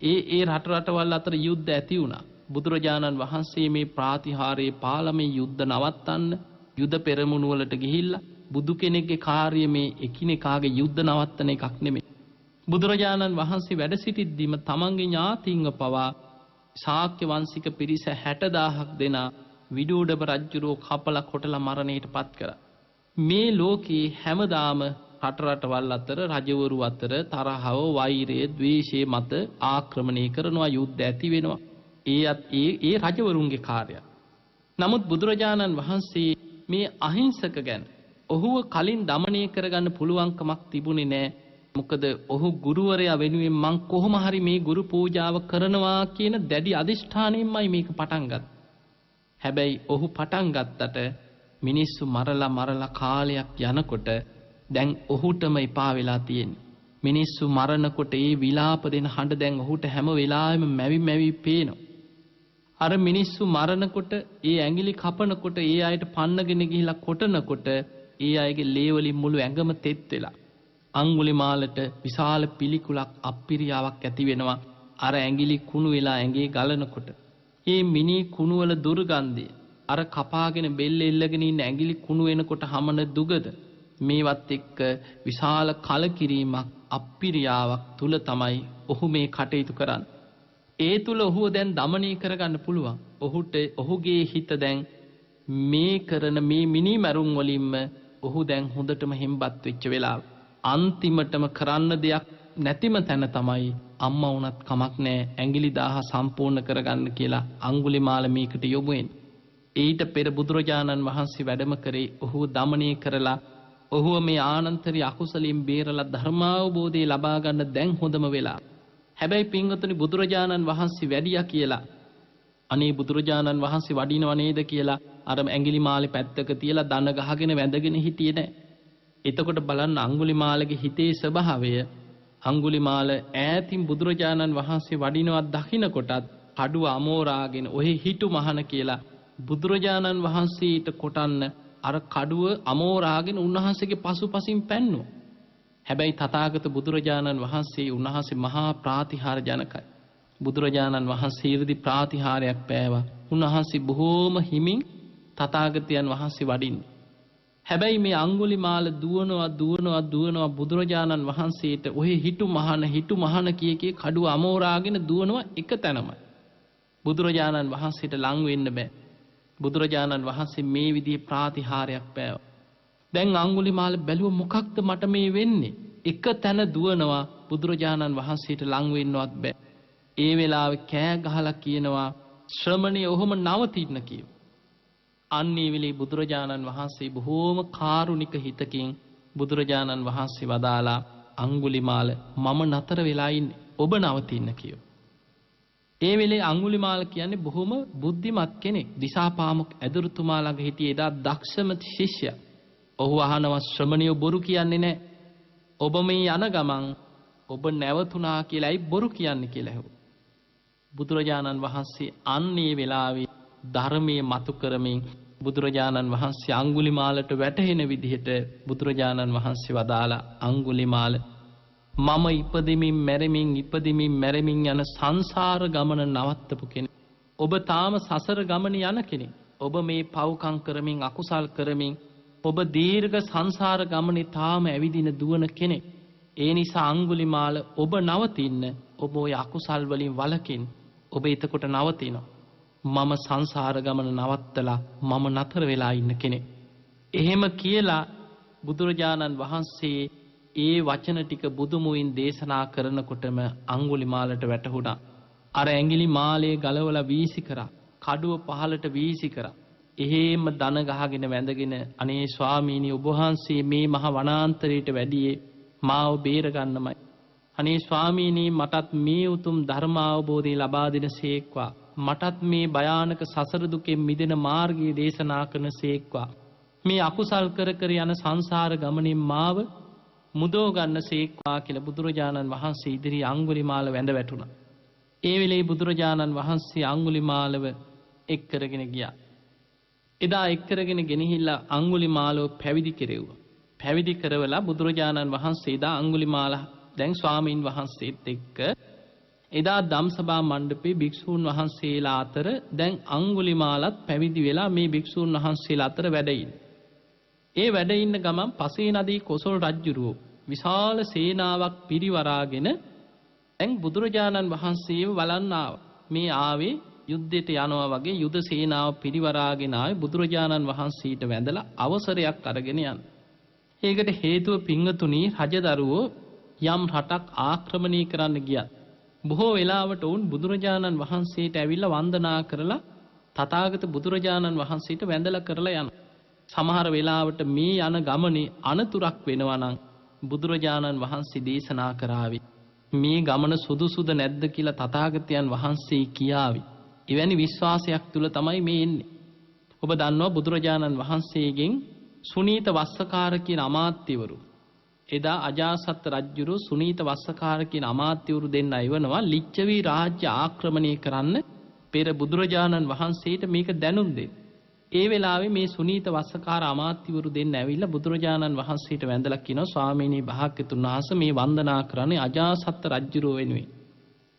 ඒ රටවල් අතර යුද්ධ ඇති වුණා. බුදුරජාණන් වහන්සේ මේ ප්‍රාතිහාර්යයේ පාලමේ යුද්ධ නවත්තන්න යුද පෙරමුණු වලට ගිහිල්ලා බුදු කෙනෙක්ගේ කාර්යය මේ එකිනෙකාගේ යුද්ධ නවත්තන එකක් නෙමෙයි. බුදුරජාණන් වහන්සේ වැඩ සිටිද්දීම තමන්ගේ ඥාතීන්ව පවා ශාක්‍ය වංශික පිරිස 60000ක් දෙනා විදුඩබ රජුරෝ කපලා කොටලා මරණයට පත් කරා. මේ ලෝකේ හැමදාම රටවල් අතර රජවරු අතර තරහව වෛරය ද්වේෂය මත ආක්‍රමණය කරනවා යුද්ධ ඇති වෙනවා. ඒ රජවරුන්ගේ කාර්යය. නමුත් බුදුරජාණන් වහන්සේ මේ අහිංසක ගැන ඔහුව කලින් দমনය කරගන්න පුළුවන්කමක් තිබුණේ නැහැ. මොකද ඔහු ගුරුවරයා වෙනුවෙන් මං කොහොම හරි මේ ගුරු පූජාව කරනවා කියන දැඩි අදිෂ්ඨානයෙන්මයි මේක පටන් ගත්තේ. හැබැයි ඔහු පටන් ගත්තට මිනිස්සු මරලා කාලයක් යනකොට දැන් ඔහුටම එපා වෙලා තියෙන්නේ. මිනිස්සු මරනකොට ඒ විලාප දෙන හඬ දැන් ඔහුට හැම වෙලාවෙම මැවි පේනවා. අර මිනිස්සු මරනකොට ඒ ඇඟිලි කපනකොට ඒ අයට පන්නගෙන ගිහිලා කොටනකොට ඒ අයගේ ලේ වලින් මුළු ඇඟම තෙත් වෙලා අඟුලිමාලට විශාල පිළිකුලක් අප්පිරියාවක් ඇති වෙනවා. අර ඇඟිලි කුණු වෙලා ඇඟේ ගලනකොට මේ මිනි කුණු වල දුර්ගන්ධය අර කපාගෙන බෙල්ල එල්ලගෙන ඉන්න ඇඟිලි කුණු වෙනකොට හමන දුගද මේවත් එක්ක විශාල කලකිරීමක් අප්පිරියාවක් තුල තමයි ඔහු මේ කටයුතු කරන්නේ. ඒ තුල ඔහුව දැන් দমনය කරගන්න පුළුවන්. ඔහුගේ හිත දැන් මේ කරන මේ මිනි මරුන් වලින්ම ඔහු දැන් හොඳටම හෙම්බත් වෙච්ච වෙලාව. අන්තිමටම කරන්න දෙයක් නැතිම තැන තමයි අම්මා වුණත් කමක් නැහැ ඇඟිලි 1000 සම්පූර්ණ කරගන්න කියලා අඟුලිමාල මේකට යොමු වෙන්නේ. ඊට පෙර බුදුරජාණන් වහන්සේ වැඩම කරේ ඔහුව দমনය කරලා ඔහුව මේ ආනන්තරී අකුසලින් බේරලා ධර්මාවබෝධය ලබා ගන්න දැන් හොඳම වෙලාව. හැබැයි පින්වතුනි බුදුරජාණන් වහන්සේ වැඩියා කියලා අනේ බුදුරජාණන් වහන්සේ වඩිනව නේද කියලා අර ඇඟිලිමාලේ පැත්තක තියලා දන ගහගෙන වැඳගෙන හිටියේ නැහැ. එතකොට බලන්න අඟුලිමාලගේ හිතේ ස්වභාවය. අඟුලිමාල ඈතින් බුදුරජාණන් වහන්සේ වඩිනවත් දකින්නකොටත් කඩුව අමෝරාගෙන ඔහි හිටු මහන කියලා බුදුරජාණන් වහන්සේට කොටන්න අර කඩුව අමෝරාගෙන උන්වහන්සේගේ පසුපසින් පැන්නුවා. හැබැයි තථාගත බුදුරජාණන් වහන්සේ උන්වහන්සේ මහා ප්‍රාතිහාර ජනකයි. බුදුරජාණන් වහන්සේ 이르දි ප්‍රාතිහාරයක් පෑවා. උන්වහන්සේ බොහෝම හිමින් තථාගතයන් වහන්සේ වඩින්නේ. හැබැයි මේ අඟුලිමාල දුවනවා බුදුරජාණන් වහන්සේට ඔහේ හිටු මහන කිය කඩුව අමෝරාගෙන දුවනවා එක තැනමයි. බුදුරජාණන් වහන්සේට ලං වෙන්න බෑ. බුදුරජාණන් වහන්සේ මේ විදිහේ ප්‍රාතිහාරයක් පෑවා. දැන් අඟුලිමාල බැලුව මොකක්ද මට මේ වෙන්නේ? එක තැන දුවනවා බුදුරජාණන් වහන්සේට ලං වෙන්නවත් බෑ. ඒ වෙලාවේ කෑ ගහලා කියනවා ශ්‍රමණේ ඔහොම නවතින්න කියෝ. අන්නේ වෙලේ බුදුරජාණන් වහන්සේ බොහෝම කාරුණික හිතකින් බුදුරජාණන් වහන්සේ වදාලා අඟුලිමාල මම නතර වෙලා ඉන්නේ ඔබ නවතින්න කියෝ. ඒ වෙලේ අඟුලිමාල කියන්නේ බොහොම බුද්ධිමත් කෙනෙක්. දිසාපාමොක් ඇදුරුතුමා ළඟ හිටියේ එදා දක්ෂම ශිෂ්‍යයා. ඔහු අහනවා ශ්‍රමණියෝ බොරු කියන්නේ නැහැ. ඔබ මේ යන ගමන් ඔබ නැවතුණා කියලායි බොරු කියන්නේ කියලා ඇහුවා. බුදුරජාණන් වහන්සේ අන්නේ වෙලාවේ ධර්මයේ මතු කරමින් බුදුරජාණන් වහන්සේ අඟුලිමාලට වැටහෙන විදිහට බුදුරජාණන් වහන්සේ වදාලා අඟුලිමාල මම ඉපදෙමින් මැරෙමින් යන සංසාර ගමන නවත්තපු කෙනෙක්. ඔබ තාම සසර ගමන යන කෙනෙක්. ඔබ මේ පව්කම් කරමින් අකුසල් කරමින් ඔබ දීර්ඝ සංසාර ගමනේ තාම ඇවිදින දුවන කෙනෙක්. ඒ නිසා අඟුලිමාල ඔබ නවතින්න. ඔබ ඔය අකුසල් වලින් වළකින්. ඔබ එතකොට නවතිනවා. මම සංසාර ගමන නවත්තලා මම නතර වෙලා ඉන්න කෙනෙක්. එහෙම කියලා බුදුරජාණන් වහන්සේ ඒ වචන ටික බුදුමුවින් දේශනා කරනකොටම අඟුලිමාලට වැටහුණා. අර ඇඟිලි මාලේ ගලවලා වීසි කරා. කඩුව පහලට වීසි කරා. එහෙම දන ගහගෙන වැඳගෙන අනේ ස්වාමීනි ඔබ වහන්සේ මේ මහ වනාන්තරයට වැඩියේ මාව බේර ගන්නමයි. අනේ ස්වාමීනි මටත් මේ උතුම් ධර්ම අවබෝධය ලබා දෙන සේක්වා. මටත් මේ භයානක සසර දුකෙන් මිදෙන මාර්ගය දේශනා කරන සේක්වා. මේ අකුසල් කර කර යන සංසාර ගමනින් මාව මුදව ගන්න සේක්වා කියලා බුදුරජාණන් වහන්සේ ඉදිරි අඟුලිමාල වැඳ වැටුණා. ඒ වෙලේ බුදුරජාණන් වහන්සේ අඟුලිමාලව එක් කරගෙන ගියා. එදා එක් කරගෙන ගෙනහිල්ලා අඟුලිමාලව පැවිදි කෙරෙව්වා. පැවිදි කරවලා බුදුරජාණන් වහන්සේ එදා අඟුලිමාල දැන් ස්වාමීන් වහන්සේත් එක්ක එදා ධම්සභා මණ්ඩපේ භික්ෂූන් වහන්සේලා අතර දැන් අඟුලිමාලත් පැවිදි වෙලා මේ භික්ෂූන් වහන්සේලා අතර වැඩ ඉන්නේ. ඒ වැඩ ඉන්න ගමන් පසේ නදී කොසල් රජුරෝ විශාල සේනාවක් පිරිවරාගෙන දැන් බුදුරජාණන් වහන්සේව බලන්න ආවා. මේ ආවේ යුද්ධයට යනවා වගේ යුද සේනාව පිරිවරාගෙන ආවේ බුදුරජාණන් වහන්සේට වැඳලා අවසරයක් අරගෙන යන්න. ඒකට හේතුව පිංගතුණී රජදරුවෝ යම් රටක් ආක්‍රමණය කරන්න ගියත් බොහෝ වෙලාවට වුන් බුදුරජාණන් වහන්සේට ඇවිල්ලා වන්දනා කරලා තථාගත බුදුරජාණන් වහන්සේට වැඳලා කරලා යනවා. සමහර වෙලාවට මේ යන ගමනේ අනතුරක් වෙනවා නම් බුදුරජාණන් වහන්සේ දේශනා කරાવી. මේ ගමන සුදුසුද නැද්ද කියලා තථාගතයන් වහන්සේ කියාවි. එවැනි විශ්වාසයක් තුල තමයි මේ එන්නේ. ඔබ දන්නවා බුදුරජාණන් වහන්සේගෙන් සුනීත වස්සකාර කියන අමාත්‍යවරු එදා අජාසත් රජුරු සුනීත වස්සකාර කියන අමාත්‍යවරු දෙන්න ඉවනවා ලිච්ඡවි රාජ්‍ය ආක්‍රමණය කරන්න පෙර බුදුරජාණන් වහන්සේට මේක දැනුම් දෙන්න. ඒ වෙලාවේ මේ සුනීත වස්සකාර අමාත්‍යවරු දෙන්න ඇවිල්ලා බුදුරජාණන් වහන්සේට වැඳලා කියනවා ස්වාමීනි භාග්‍යතුන් වහන්සේ මේ වන්දනා කරන්නේ අජාසත් රජුරෝ වෙනුවෙන්.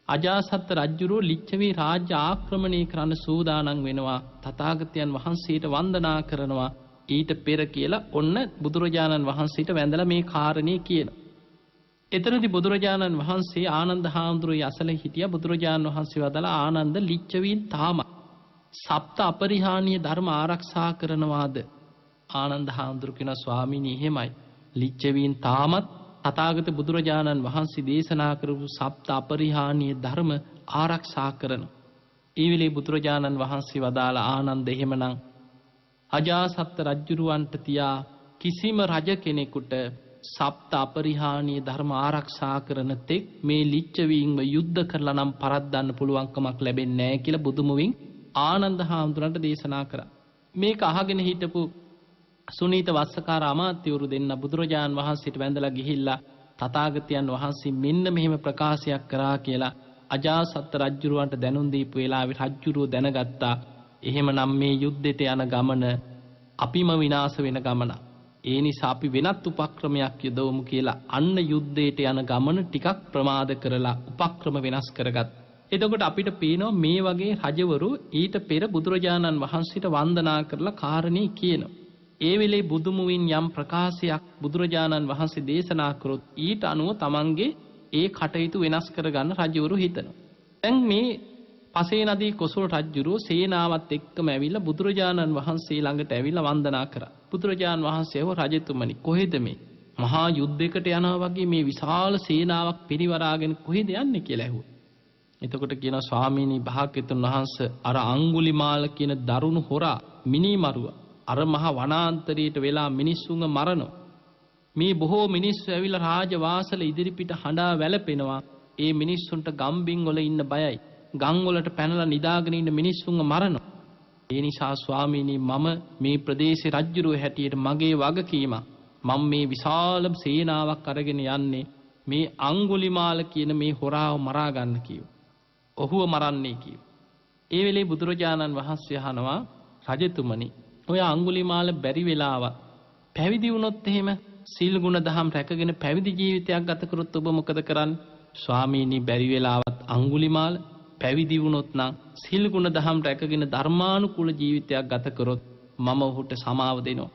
අජාසත් රජුරෝ ලිච්ඡවි රාජ්‍ය ආක්‍රමණය කරන්න සූදානම් වෙනවා. තථාගතයන් වහන්සේට වන්දනා කරනවා. ඊට පෙර කියලා ඔන්න බුදුරජාණන් වහන්සේට වැඳලා මේ කාරණේ කියනවා. එතනදී බුදුරජාණන් වහන්සේ ආනන්ද හාමුදුරුවෝ යසල හිටියා. බුදුරජාණන් වහන්සේ වදාලා ආනන්ද ලිච්ඡවීන් තාම සප්ත අපරිහානීය ධර්ම ආරක්ෂා කරනවාද? ආනන්ද හාමුදුරුවෝ කියනවා ස්වාමීනි එහෙමයි. ලිච්ඡවීන් තාමත් තථාගත බුදුරජාණන් වහන්සේ දේශනා කරපු සප්ත අපරිහානීය ධර්ම ආරක්ෂා කරනවා. ඒ වෙලේ බුදුරජාණන් වහන්සේ වදාලා ආනන්ද එහෙමනම් අජාසත් රජුරවන්ට තියා කිසිම රජ කෙනෙකුට සප්ත අපරිහානීය ධර්ම ආරක්ෂා කරන තෙක් මේ ලිච්ඡවීන්ව යුද්ධ කරලා නම් පරද්දන්න පුළුවන්කමක් ලැබෙන්නේ නැහැ කියලා බුදුමුවින් ආනන්ද හාමුදුරන්ට දේශනා කරා. මේක අහගෙන හිටපු සුනීත වස්සකාර අමාත්‍යවරු දෙන්න බුදුරජාන් වහන්සේට වැඳලා ගිහිල්ලා තථාගතයන් වහන්සේ මෙන්න මෙහෙම ප්‍රකාශයක් කරා කියලා අජාසත් රජුරවන්ට දැනුම් දීපු වෙලාවේ රජුරෝ දැනගත්තා. එහෙමනම් මේ යුද්ධයට යන ගමන අපිම විනාශ වෙන ගමන. ඒ නිසා අපි වෙනත් උපක්‍රමයක් යොදවමු කියලා අන්න යුද්ධයට යන ගමන ටිකක් ප්‍රමාද කරලා උපක්‍රම වෙනස් කරගත්. එතකොට අපිට පේනවා මේ වගේ රජවරු ඊට පෙර බුදුරජාණන් වහන්සේට වන්දනා කරලා කාරණේ කියනවා. ඒ වෙලේ බුදුමුවින් යම් ප්‍රකාශයක් බුදුරජාණන් වහන්සේ දේශනා කරොත් ඊට අනුව තමන්ගේ ඒ කටයුතු වෙනස් කරගන්න රජවරු හිතනවා. දැන් මේ පසේ නදී කොසල් රජුරෝ සේනාවත් එක්කම ඇවිල්ලා බුදුරජාණන් වහන්සේ ළඟට ඇවිල්ලා වන්දනා කරා. බුදුරජාණන් වහන්සේව රජතුමනි කොහෙද මේ මහා යුද්ධයකට යනවා වගේ මේ විශාල සේනාවක් පිරිවරාගෙන කොහෙද යන්නේ කියලා ඇහුවා. එතකොට කියනවා ස්වාමීනි භාග්‍යතුන් වහන්සේ අර අඟුලිමාල කියන දරුණු හොරා මිනිමරුවා අර මහා වනාන්තරයට වෙලා මිනිස්සුන්ව මරනවා. මේ බොහෝ මිනිස්සු ඇවිල්ලා රාජවාසල ඉදිරිපිට හඬා වැළපෙනවා. ඒ මිනිස්සුන්ට ගම්බින් වල ඉන්න බයයි. ගම් වලට පැනලා නිදාගෙන ඉන්න මිනිස්සුන්ව මරනවා. ඒ නිසා ස්වාමීනි මම මේ ප්‍රදේශේ රජුරුව හැටියට මගේ වගකීම මම මේ විශාල සේනාවක් අරගෙන යන්නේ මේ අඟුලිමාල කියන මේ හොරාව මරා ගන්න කිව්වා. ඔහුව මරන්නේ කිව්වා. ඒ වෙලේ බුදුරජාණන් වහන්සේ අහනවා රජතුමනි ඔය අඟුලිමාල බැරි වෙලාවත් පැවිදි වුණොත් එහෙම සීල ගුණ දහම් රැකගෙන පැවිදි ජීවිතයක් ගත කරොත් ඔබ මොකද කරන්නේ? ස්වාමීනි බැරි වෙලාවත් අඟුලිමාල පැවිදි වුණොත් නම් සීල ගුණ දහම් රැකගෙන ධර්මානුකූල ජීවිතයක් ගත කරොත් මම ඔහුට සමාව දෙනවා.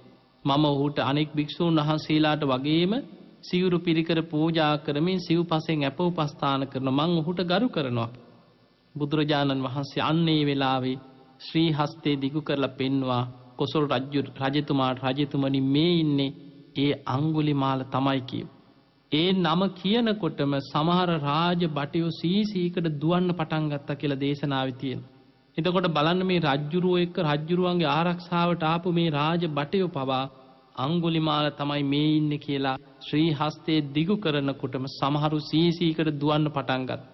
මම ඔහුට අනෙක් භික්ෂූන් වහන්සේලාට වගේම සිවුරු පිරිකර පූජා කරමින් සිව්පසෙන් අප උපස්ථාන කරන මං ඔහුට ගරු කරනවා. බුදුරජාණන් වහන්සේ අන්නේ වෙලාවේ ශ්‍රී හස්තේ දිගු කරලා පෙන්වා කොසල් රජතුමාට රජතුමනි මේ ඉන්නේ ඒ අඟුලිමාල තමයි කියව. ඒ නම කියනකොටම සමහර රාජ බටයෝ සීසීකට දුවන්න පටන් ගත්තා කියලා දේශනාවේ තියෙනවා. එතකොට බලන්න මේ රජ්ජුරුව එක්ක රජ්ජුරුවන්ගේ ආරක්ෂාවට ආපු මේ රාජ බටයෝ පවා අඟුලිමාල තමයි මේ ඉන්නේ කියලා ශ්‍රී හස්තේ දිගු කරනකොටම සමහරු සීසීකට දුවන්න පටන් ගත්තා.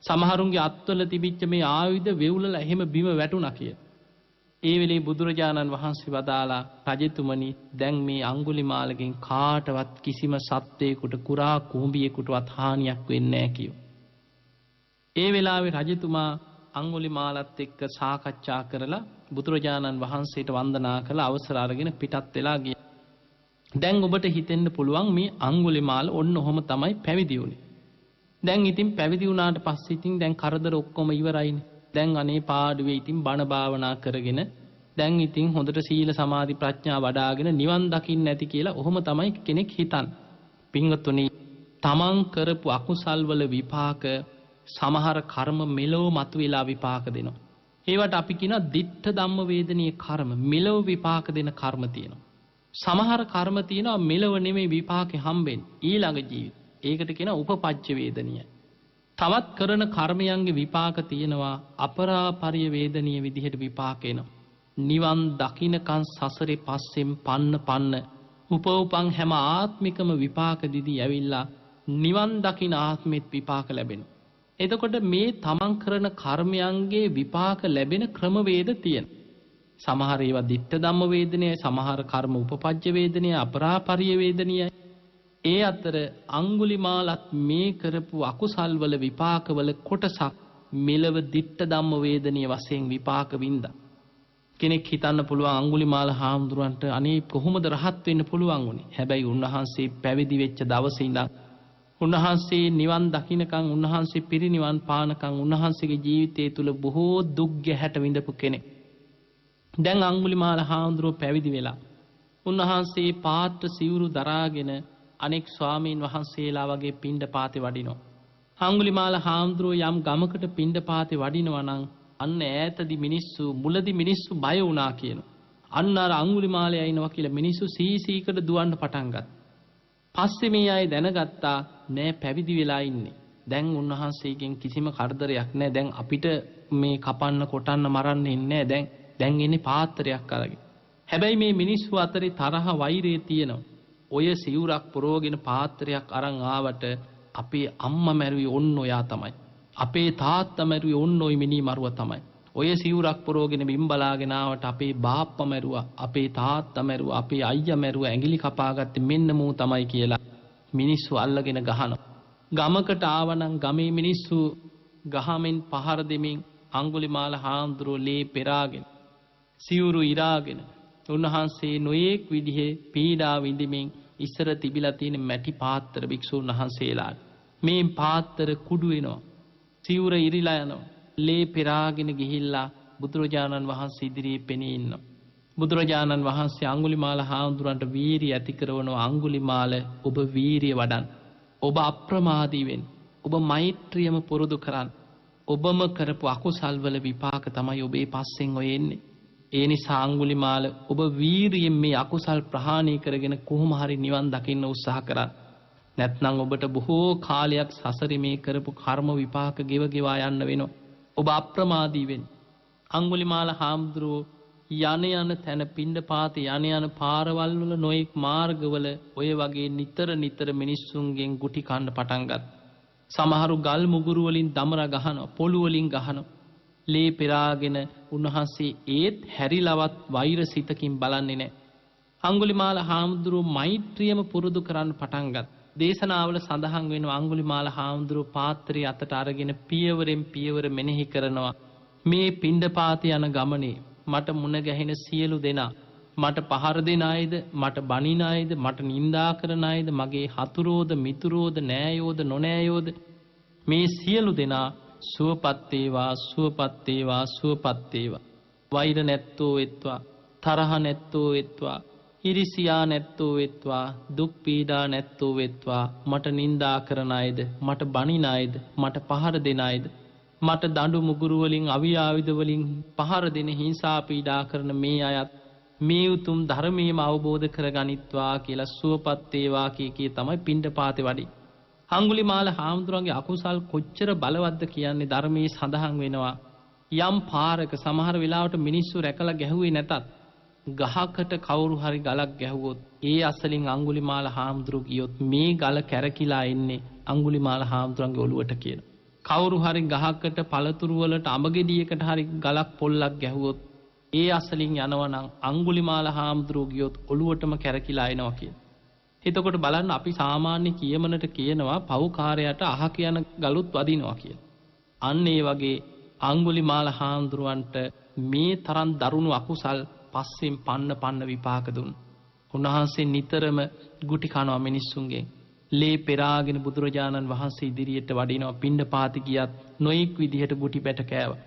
සමහරුන්ගේ අත්වල තිබිච්ච මේ ආයුධ වෙවුලලා එහෙම බිම වැටුණා කියලා. ඒ වෙලේ බුදුරජාණන් වහන්සේ වදාලා රජතුමනි දැන් මේ අඟුලිමාලගෙන් කාටවත් කිසිම සත්වයකට කුරා කුඹියෙකුටවත් හානියක් වෙන්නේ නැහැ කිව්වා. ඒ වෙලාවේ රජතුමා අඟුලිමාලත් එක්ක සාකච්ඡා කරලා බුදුරජාණන් වහන්සේට වන්දනා කළ අවසර අරගෙන පිටත් වෙලා ගියා. දැන් ඔබට හිතෙන්න පුළුවන් මේ අඟුලිමාල ඔන්න ඔහොම තමයි පැවිදි වුනේ. දැන් ඉතින් පැවිදි වුණාට පස්සේ ඉතින් දැන් කරදර ඔක්කොම ඉවරයිනේ. දැන් අනේ පාඩුවේ ඉතින් බණ භාවනා කරගෙන දැන් ඉතින් හොඳට සීල සමාධි ප්‍රඥා වඩ아가ගෙන නිවන් දකින්න ඇති කියලා ඔහොම තමයි කෙනෙක් හිතන්නේ. පින්වත්නි තමන් කරපු අකුසල් වල විපාක සමහර කර්ම මෙලොව මතුවලා විපාක දෙනවා. ඒවට අපි කියනවා ditta ධම්ම වේදනීය කර්ම මෙලොව විපාක දෙන කර්ම තියෙනවා. සමහර කර්ම තියෙනවා මෙලොව නෙමෙයි විපාකේ හම්බෙන්නේ ඊළඟ ජීවිත. ඒකට කියනවා උපපච්ච වේදනීය. තවත් කරන කර්මයන්ගේ විපාක තියෙනවා අපරාපරිය වේදනීය විදිහට විපාක එනවා. නිවන් දකින්නකන් සසරේ පස්සෙන් පන්න උපෝපං හැම ආත්මිකම විපාක දිදී ඇවිල්ලා නිවන් දකින්න ආත්මෙත් විපාක ලැබෙනවා. එතකොට මේ තමන් කරන කර්මයන්ගේ විපාක ලැබෙන ක්‍රමවේද තියෙනවා. සමහර ඒවා ditta ධම්ම වේදනීය, සමහර කර්ම උපපච්ච වේදනීය, අපරාපරිය වේදනීය. ඒ අතර අඟුලිමාලත් මේ කරපු අකුසල් වල විපාකවල කොටසක් මෙලව ditta ධම්ම වේදනීය වශයෙන් විපාක වින්දා. කෙනෙක් හිතන්න පුළුවන් අඟුලිමාල හාමුදුරන්ට අනේ කොහොමද රහත් වෙන්න පුළුවන් වුනේ? හැබැයි උන්වහන්සේ පැවිදි වෙච්ච දවසේ ඉඳන් උන්වහන්සේ නිවන් දකින්නකන් උන්වහන්සේ පිරිනිවන් පානකන් උන්වහන්සේගේ ජීවිතය තුළ බොහෝ දුක් ගැහැට විඳපු කෙනෙක්. දැන් අඟුලිමාල හාමුදුරුවෝ පැවිදි වෙලා උන්වහන්සේ පාත්‍ර සිවුරු දරාගෙන අනෙක් ස්වාමීන් වහන්සේලා වගේ පිණ්ඩපාතේ වඩිනවා. අඟුලිමාල හාමුදුරුවෝ යම් ගමකට පිණ්ඩපාතේ වඩිනවා නම් අන්න ඈතදී මුලදී මිනිස්සු බය වුණා කියනවා. අන්න අර අඟුලිමාලයා ඉනවා කියලා මිනිස්සු සීසීකට දුවන්න පටන් ගත්තා. පස්සේ මේ අය දැනගත්තා නෑ පැවිදි වෙලා ඉන්නේ. දැන් උන්වහන්සේගෙන් කිසිම කරදරයක් නෑ. දැන් අපිට මේ කපන්න කොටන්න මරන්න ඉන්නේ නෑ. දැන් ඉන්නේ පාත්‍රයක් අරගෙන. හැබැයි මේ මිනිස්සු අතරේ තරහ වෛරය තියෙනවා. ඔය සිවුරක් පුරවගෙන පාත්‍රයක් අරන් ආවට අපේ අම්මා මැරුවේ ඔන්න ඔයා තමයි. අපේ තාත්තා මැරුවේ ඔන්න ඔය මිනි මරුව තමයි. ඔය සිවුරක් පුරවගෙන බිම් බලාගෙන ආවට අපේ බාප්පා මැරුවා, අපේ තාත්තා මැරුවා, අපේ අයියා මැරුවා, ඇඟිලි කපාගත්තේ මෙන්න මූ තමයි කියලා මිනිස්සු අල්ලගෙන ගහනවා. ගමකට ආවනම් ගමේ මිනිස්සු ගහමින් පහර දෙමින් අඟුලිමාල හාමුදුරුවෝ ලේ පෙරාගෙන සිවුරු ඉරාගෙන උන්වහන්සේ නොයේක් විදිහේ පීඩා විඳිමින් ඉස්සර තිබිලා තියෙන මැටි පාත්‍ර භික්ෂුන් වහන්සේලාට මේ පාත්‍ර කුඩු වෙනවා. සිවුර ඉරිලා යනවා. ලේ පෙරාගෙන ගිහිල්ලා බුදුරජාණන් වහන්සේ ඉදිරියේ පෙනී ඉන්නවා. බුදුරජාණන් වහන්සේ අඟුලිමාල හාමුදුරන්ට වීරිය ඇති කරනවා. අඟුලිමාල ඔබ වීරිය වඩන්න. ඔබ අප්‍රමාදී වෙන්න. ඔබ මෛත්‍රියම පුරුදු කරන්න. ඔබම කරපු අකුසල් වල විපාක තමයි ඔබේ පස්සෙන් ඔය එන්නේ. ඒ නිසා අඟුලිමාල ඔබ වීරියෙන් මේ අකුසල් ප්‍රහාණය කරගෙන කොහොම හරි නිවන් දකින්න උත්සාහ කරන්න. නැත්නම් ඔබට බොහෝ කාලයක් සසරේ මේ කරපු කර්ම විපාක ගෙවගෙවා යන්න වෙනවා. ඔබ අප්‍රමාදී වෙන්න. අඟුලිමාල හාමුදුරුවෝ යන තැන පිණ්ඩපාත යන පාරවල් වල නොඑක් මාර්ගවල ඔය වගේ නිතර මිනිස්සුන්ගෙන් ගුටි කන්න පටන් ගත්තා. සමහරු ගල් මුගුරු වලින් දමර ගහනවා, පොළු වලින් ගහනවා. ලේ පෙරාගෙන උන්වහන්සේ ඒත් හැරිලවත් වෛරසිතකින් බලන්නේ නැහැ. අඟුලිමාල හාමුදුරුවෝ මෛත්‍රියම පුරුදු කරන්න පටන් ගත්තා. දේශනාවල සඳහන් වෙනවා අඟුලිමාල හාමුදුරුවෝ පාත්‍රය අතට අරගෙන පියවරෙන් පියවර මෙනෙහි කරනවා. මේ පිණ්ඩපාත යන ගමනේ මට මුණ ගැහෙන සියලු දෙනා මට පහර දෙන අයද, මට බනින අයද, මට නිඳා කරන අයද, මගේ හතුරෝද මිතුරෝද නෑයෝද නොනෑයෝද මේ සියලු දෙනා සුවපත් වේවා, සුවපත් වේවා, සුවපත් වේවා. වෛර නැත්තෝ වෙත්වා, තරහ නැත්තෝ වෙත්වා, ඉරිසියා නැත්තෝ වෙත්වා, දුක් පීඩා නැත්තෝ වෙත්වා. මට නිඳා කරන අයද, මට බනින අයද, මට පහර දෙන අයද, මට දඬු මුගුරු වලින් අවි ආයුධ වලින් පහර දෙන හිංසා පීඩා කරන මේ අයත් මේ උතුම් ධර්මයේම අවබෝධ කරගනිත්වා කියලා සුවපත් වේවා කී තමයි පිණ්ඩපාතේ වඩි. අඟුලිමාල හාමුදුරන්ගේ අකුසල් කොච්චර බලවත්ද කියන්නේ ධර්මයේ සඳහන් වෙනවා. යම් පාරක සමහර වෙලාවට මිනිස්සු රැකලා ගැහුවේ නැතත් ගහකට කවුරු හරි ගලක් ගැහුවොත් ඒ අසලින් අඟුලිමාල හාමුදුරුවෝ ගියොත් මේ ගල කැරකිලා එන්නේ අඟුලිමාල හාමුදුරන්ගේ ඔළුවට කියන. කවුරු හරි ගහකට පළතුරු වලට අඹගෙඩියකට හරි ගලක් පොල්ලක් ගැහුවොත් ඒ අසලින් යනවනම් අඟුලිමාල හාමුදුරුවෝ ගියොත් ඔළුවටම කැරකිලා එනවා කියන. එතකොට බලන්න අපි සාමාන්‍ය කියමනට කියනවා පව්කාරයට අහ කියන ගලුත් වදිනවා කියලා. අන්න ඒ වගේ අඟුලිමාල හාමුදුරුවන්ට මේ තරම් දරුණු අකුසල් පස්සෙන් පන්න විපාක දුන්. උන්වහන්සේ නිතරම ගුටි කනවා මිනිස්සුන්ගෙන්. ලේ පෙරාගෙන බුදුරජාණන් වහන්සේ ඉදිරියට වඩිනවා. පිණ්ඩපාති ගියත් නොඑක් විදිහට ගුටි බැට කෑවා.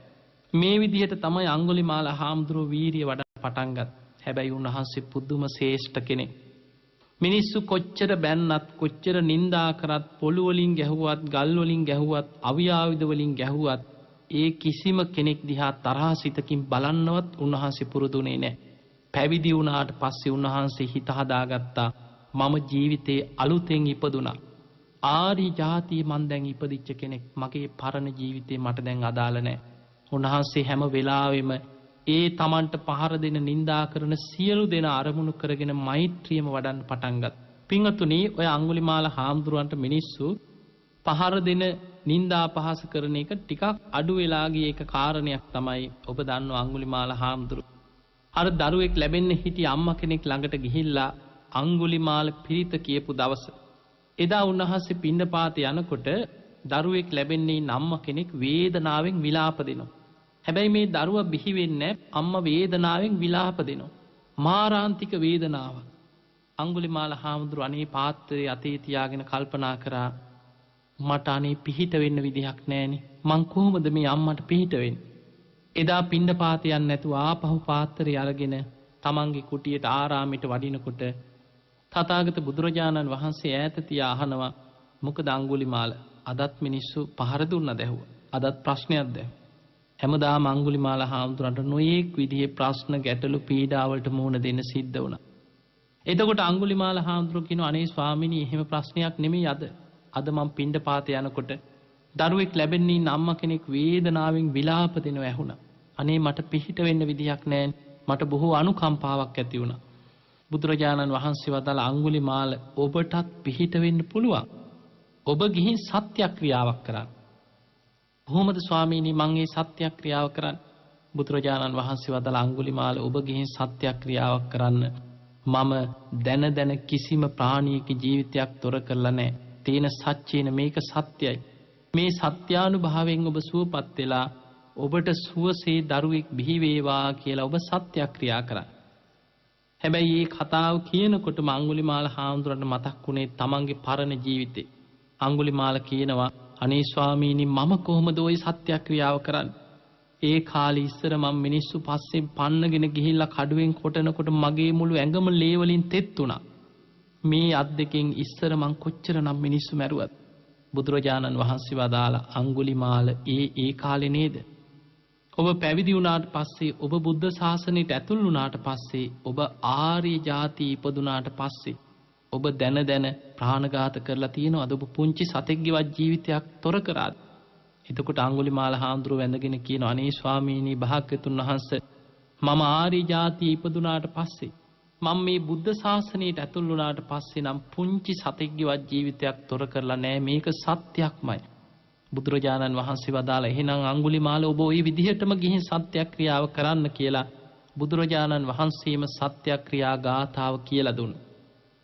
මේ විදිහට තමයි අඟුලිමාල හාමුදුරුවෝ වීරිය වඩන්න පටන් ගත්තේ. හැබැයි උන්වහන්සේ පුදුම ශ්‍රේෂ්ඨ කෙනෙක්. මිනිස්සු කොච්චර බැන්නත් කොච්චර නිඳා කරත් පොළු වලින් ගැහුවත් ගල් වලින් ගැහුවත් අවියාවිද වලින් ගැහුවත් ඒ කිසිම කෙනෙක් දිහා තරහසිතකින් බලන්නවත් උන්වහන්සේ පුරුදුනේ නැහැ. පැවිදි වුණාට පස්සේ උන්වහන්සේ හිත හදාගත්තා මම ජීවිතේ අලුතෙන් ඉපදුනා. ආරි ජාතිය මං දැන් ඉපදිච්ච කෙනෙක්. මගේ පරණ ජීවිතේ මට දැන් අදාළ නැහැ. උන්වහන්සේ හැම වෙලාවෙම ඒ තමන්ට පහර දෙන නිඳා කරන සියලු දෙනා අරමුණු කරගෙන මෛත්‍රියම වඩන්න පටන් ගත්තා. පින්වතුනි ඔය අඟුලිමාල හාමුදුරුවන්ට මිනිස්සු පහර දෙන නින්දා අපහාස කරන එක ටිකක් අඩු වෙලා ගිය එක කාරණයක් තමයි ඔබ දන්නවා අඟුලිමාල හාමුදුරුවෝ. අර දරුවෙක් ලැබෙන්න හිටි අම්මා කෙනෙක් ළඟට ගිහිල්ලා අඟුලිමාල පිරිත කියපු දවස. එදා උන්වහන්සේ පිණ්ඩපාතේ යනකොට දරුවෙක් ලැබෙන්නේ අම්මා කෙනෙක් වේදනාවෙන් විලාප දෙනවා. හැබැයි මේ දරුවා බිහි වෙන්නේ අම්මා වේදනාවෙන් විලාප දෙනවා. මාරාන්තික වේදනාවක්. අඟුලිමාල හාමුදුරුවෝ අනේ පාත්‍රයේ අතේ තියාගෙන කල්පනා කරා මට අනේ පිහිට වෙන්න විදිහක් නැහෙනේ. මං කොහොමද මේ අම්මට පිහිට වෙන්නේ? එදා පිණ්ඩපාතේ යන්නේ නැතුව ආපහු පාත්‍රය අරගෙන තමන්ගේ කුටියට ආරාමයට වඩිනකොට තථාගත බුදුරජාණන් වහන්සේ ඈත තියා අහනවා මොකද අඟුලිමාල අදත් මිනිස්සු පහර දුන්නද ඇහුවා. අදත් ප්‍රශ්නයක් දැන්. හැමදාම අඟුලිමාල හාමුදුරන්ට නොයේක් විදිහේ ප්‍රශ්න ගැටලු පීඩාවලට මුහුණ දෙන්න සිද්ධ වුණා. එතකොට අඟුලිමාල හාමුදුරුවෝ කියනවා අනේ ස්වාමීනි එහෙම ප්‍රශ්නයක් නෙමෙයි අද මම පිණ්ඩපාතේ යනකොට දරුවෙක් ලැබෙන්නේ අම්මා කෙනෙක් වේදනාවෙන් විලාප දෙනවා ඇහුණා. අනේ මට පිහිට වෙන්න විදිහක් නැහැ. මට බොහෝ අනුකම්පාවක් ඇති වුණා. බුදුරජාණන් වහන්සේ වදාළ අඟුලිමාල ඔබටත් පිහිට වෙන්න පුළුවන්. ඔබ ගිහින් සත්‍යක්‍රියාවක් කරන්න. කොහොමද ස්වාමීනි මං මේ සත්‍යක්‍රියාව කරන්නේ? බුදුරජාණන් වහන්සේ වදාළ අඟුලිමාල ඔබ ගිහින් සත්‍යක්‍රියාවක් කරන්න. මම දැන කිසිම ප්‍රාණියක ජීවිතයක් තොර කරලා නැහැ. තේන සත්‍යේන මේක සත්‍යයි. මේ සත්‍යානුභාවයෙන් ඔබ සුවපත් වෙලා ඔබට සුවසේ දරුවෙක් බිහි වේවා කියලා ඔබ සත්‍යක්‍රියා කරන්න. හැබැයි මේ කතාව කියනකොට අඟුලිමාල හාමුදුරන්ට මතක් වුණේ තමන්ගේ පරණ ජීවිතේ. අඟුලිමාල කියනවා අනේ ස්වාමීනි මම කොහොමද ওই සත්‍යක්‍රියාව කරන්නේ? ඒ කාලේ ඉස්සර මම මිනිස්සු පස්සෙන් පන්නගෙන ගිහිල්ලා කඩුවෙන් කොටනකොට මගේ මුළු ඇඟම ලේ වලින් තෙත් වුණා. මේ අත් දෙකෙන් ඉස්සර මං කොච්චරනම් මිනිස්සු මැරුවත්. බුදුරජාණන් වහන්සේ වදාලා අඟුලිමාල ඒ කාලේ නේද? ඔබ පැවිදි වුණාට පස්සේ ඔබ බුද්ධ ශාසනයට ඇතුල් වුණාට පස්සේ ඔබ ආර්ය ජාති ඉපදුනාට පස්සේ ඔබ දැන ප්‍රාණඝාත කරලා තියෙනවද? ඔබ පුංචි සතෙක්ගේවත් ජීවිතයක් තොර කරාද? එතකොට අඟුලිමාල හාමුදුරුවෝ වැඳගෙන කියනවා අනේ ස්වාමීනි භාග්‍යතුන් වහන්සේ මම ආර්ය ජාති ඉපදුනාට පස්සේ මම මේ බුද්ධ ශාසනයට ඇතුල් වුණාට පස්සේ නම් පුංචි සතෙක්ගේවත් ජීවිතයක් තොර කරලා නැහැ. මේක සත්‍යක්මයි. බුදුරජාණන් වහන්සේ වදාලා එහෙනම් අඟුලිමාල ඔබ ওই විදිහටම ගිහින් සත්‍යක්‍රියාව කරන්න කියලා බුදුරජාණන් වහන්සේම සත්‍යක්‍රියා ගාථාව කියලා දුන්නා.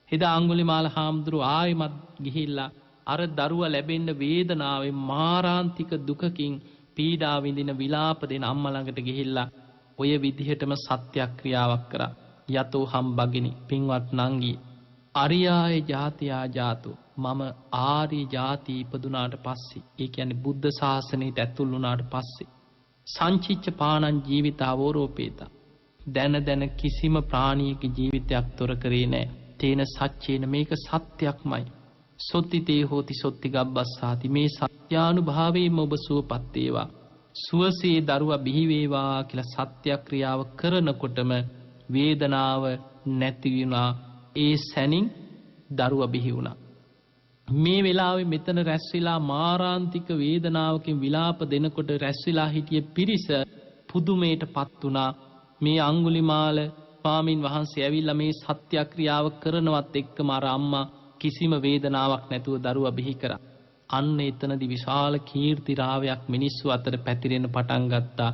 එදා අඟුලිමාල හාමුදුරුවෝ ආයෙමත් ගිහිල්ලා අර දරුවා ලැබෙන්න වේදනාවෙන් මාරාන්තික දුකකින් පීඩා විඳින විලාප දෙන අම්මා ළඟට ගිහිල්ලා ඔය විදිහටම සත්‍යක්‍රියාවක් කරා. යතෝ හම් බගිනි පින්වත් නංගී අරියාය ජාතියා ජාතෝ මම ආර්ය ජාති ඉපදුනාට පස්සේ ඒ කියන්නේ බුද්ධ ශාසනයට ඇතුල් වුණාට පස්සේ සංචිච්ච පාණං ජීවිත අවෝරෝපේතා දැන කිසිම ප්‍රාණියක ජීවිතයක් තොර කරේ නැහැ. තේන සච්චේන මේක සත්‍යක්මයි. සොත්තිතේ හෝති සොත්ති ගබ්බස්සාති මේ සත්‍යානුභාවයෙන්ම ඔබ සුවපත් වේවා. සුවසේ දරුවා බිහි වේවා කියලා සත්‍යක්‍රියාව කරනකොටම වේදනාව නැති වුණා. ඒ සැනින් දරුවා බිහි වුණා. මේ වෙලාවේ මෙතන රැස් වෙලා මාරාන්තික වේදනාවකින් විලාප දෙනකොට රැස් වෙලා හිටිය පිරිස පුදුමයටපත් වුණා. මේ අඟුලිමාල ස්වාමින් වහන්සේ ඇවිල්ලා මේ සත්‍යක්‍රියාව කරනවත් එක්කම අර අම්මා කිසිම වේදනාවක් නැතුව දරුවා බිහි කරා. අන්න එතනදි විශාල කීර්ති රාවයක් මිනිස්සු අතර පැතිරෙන්න පටන් ගත්තා.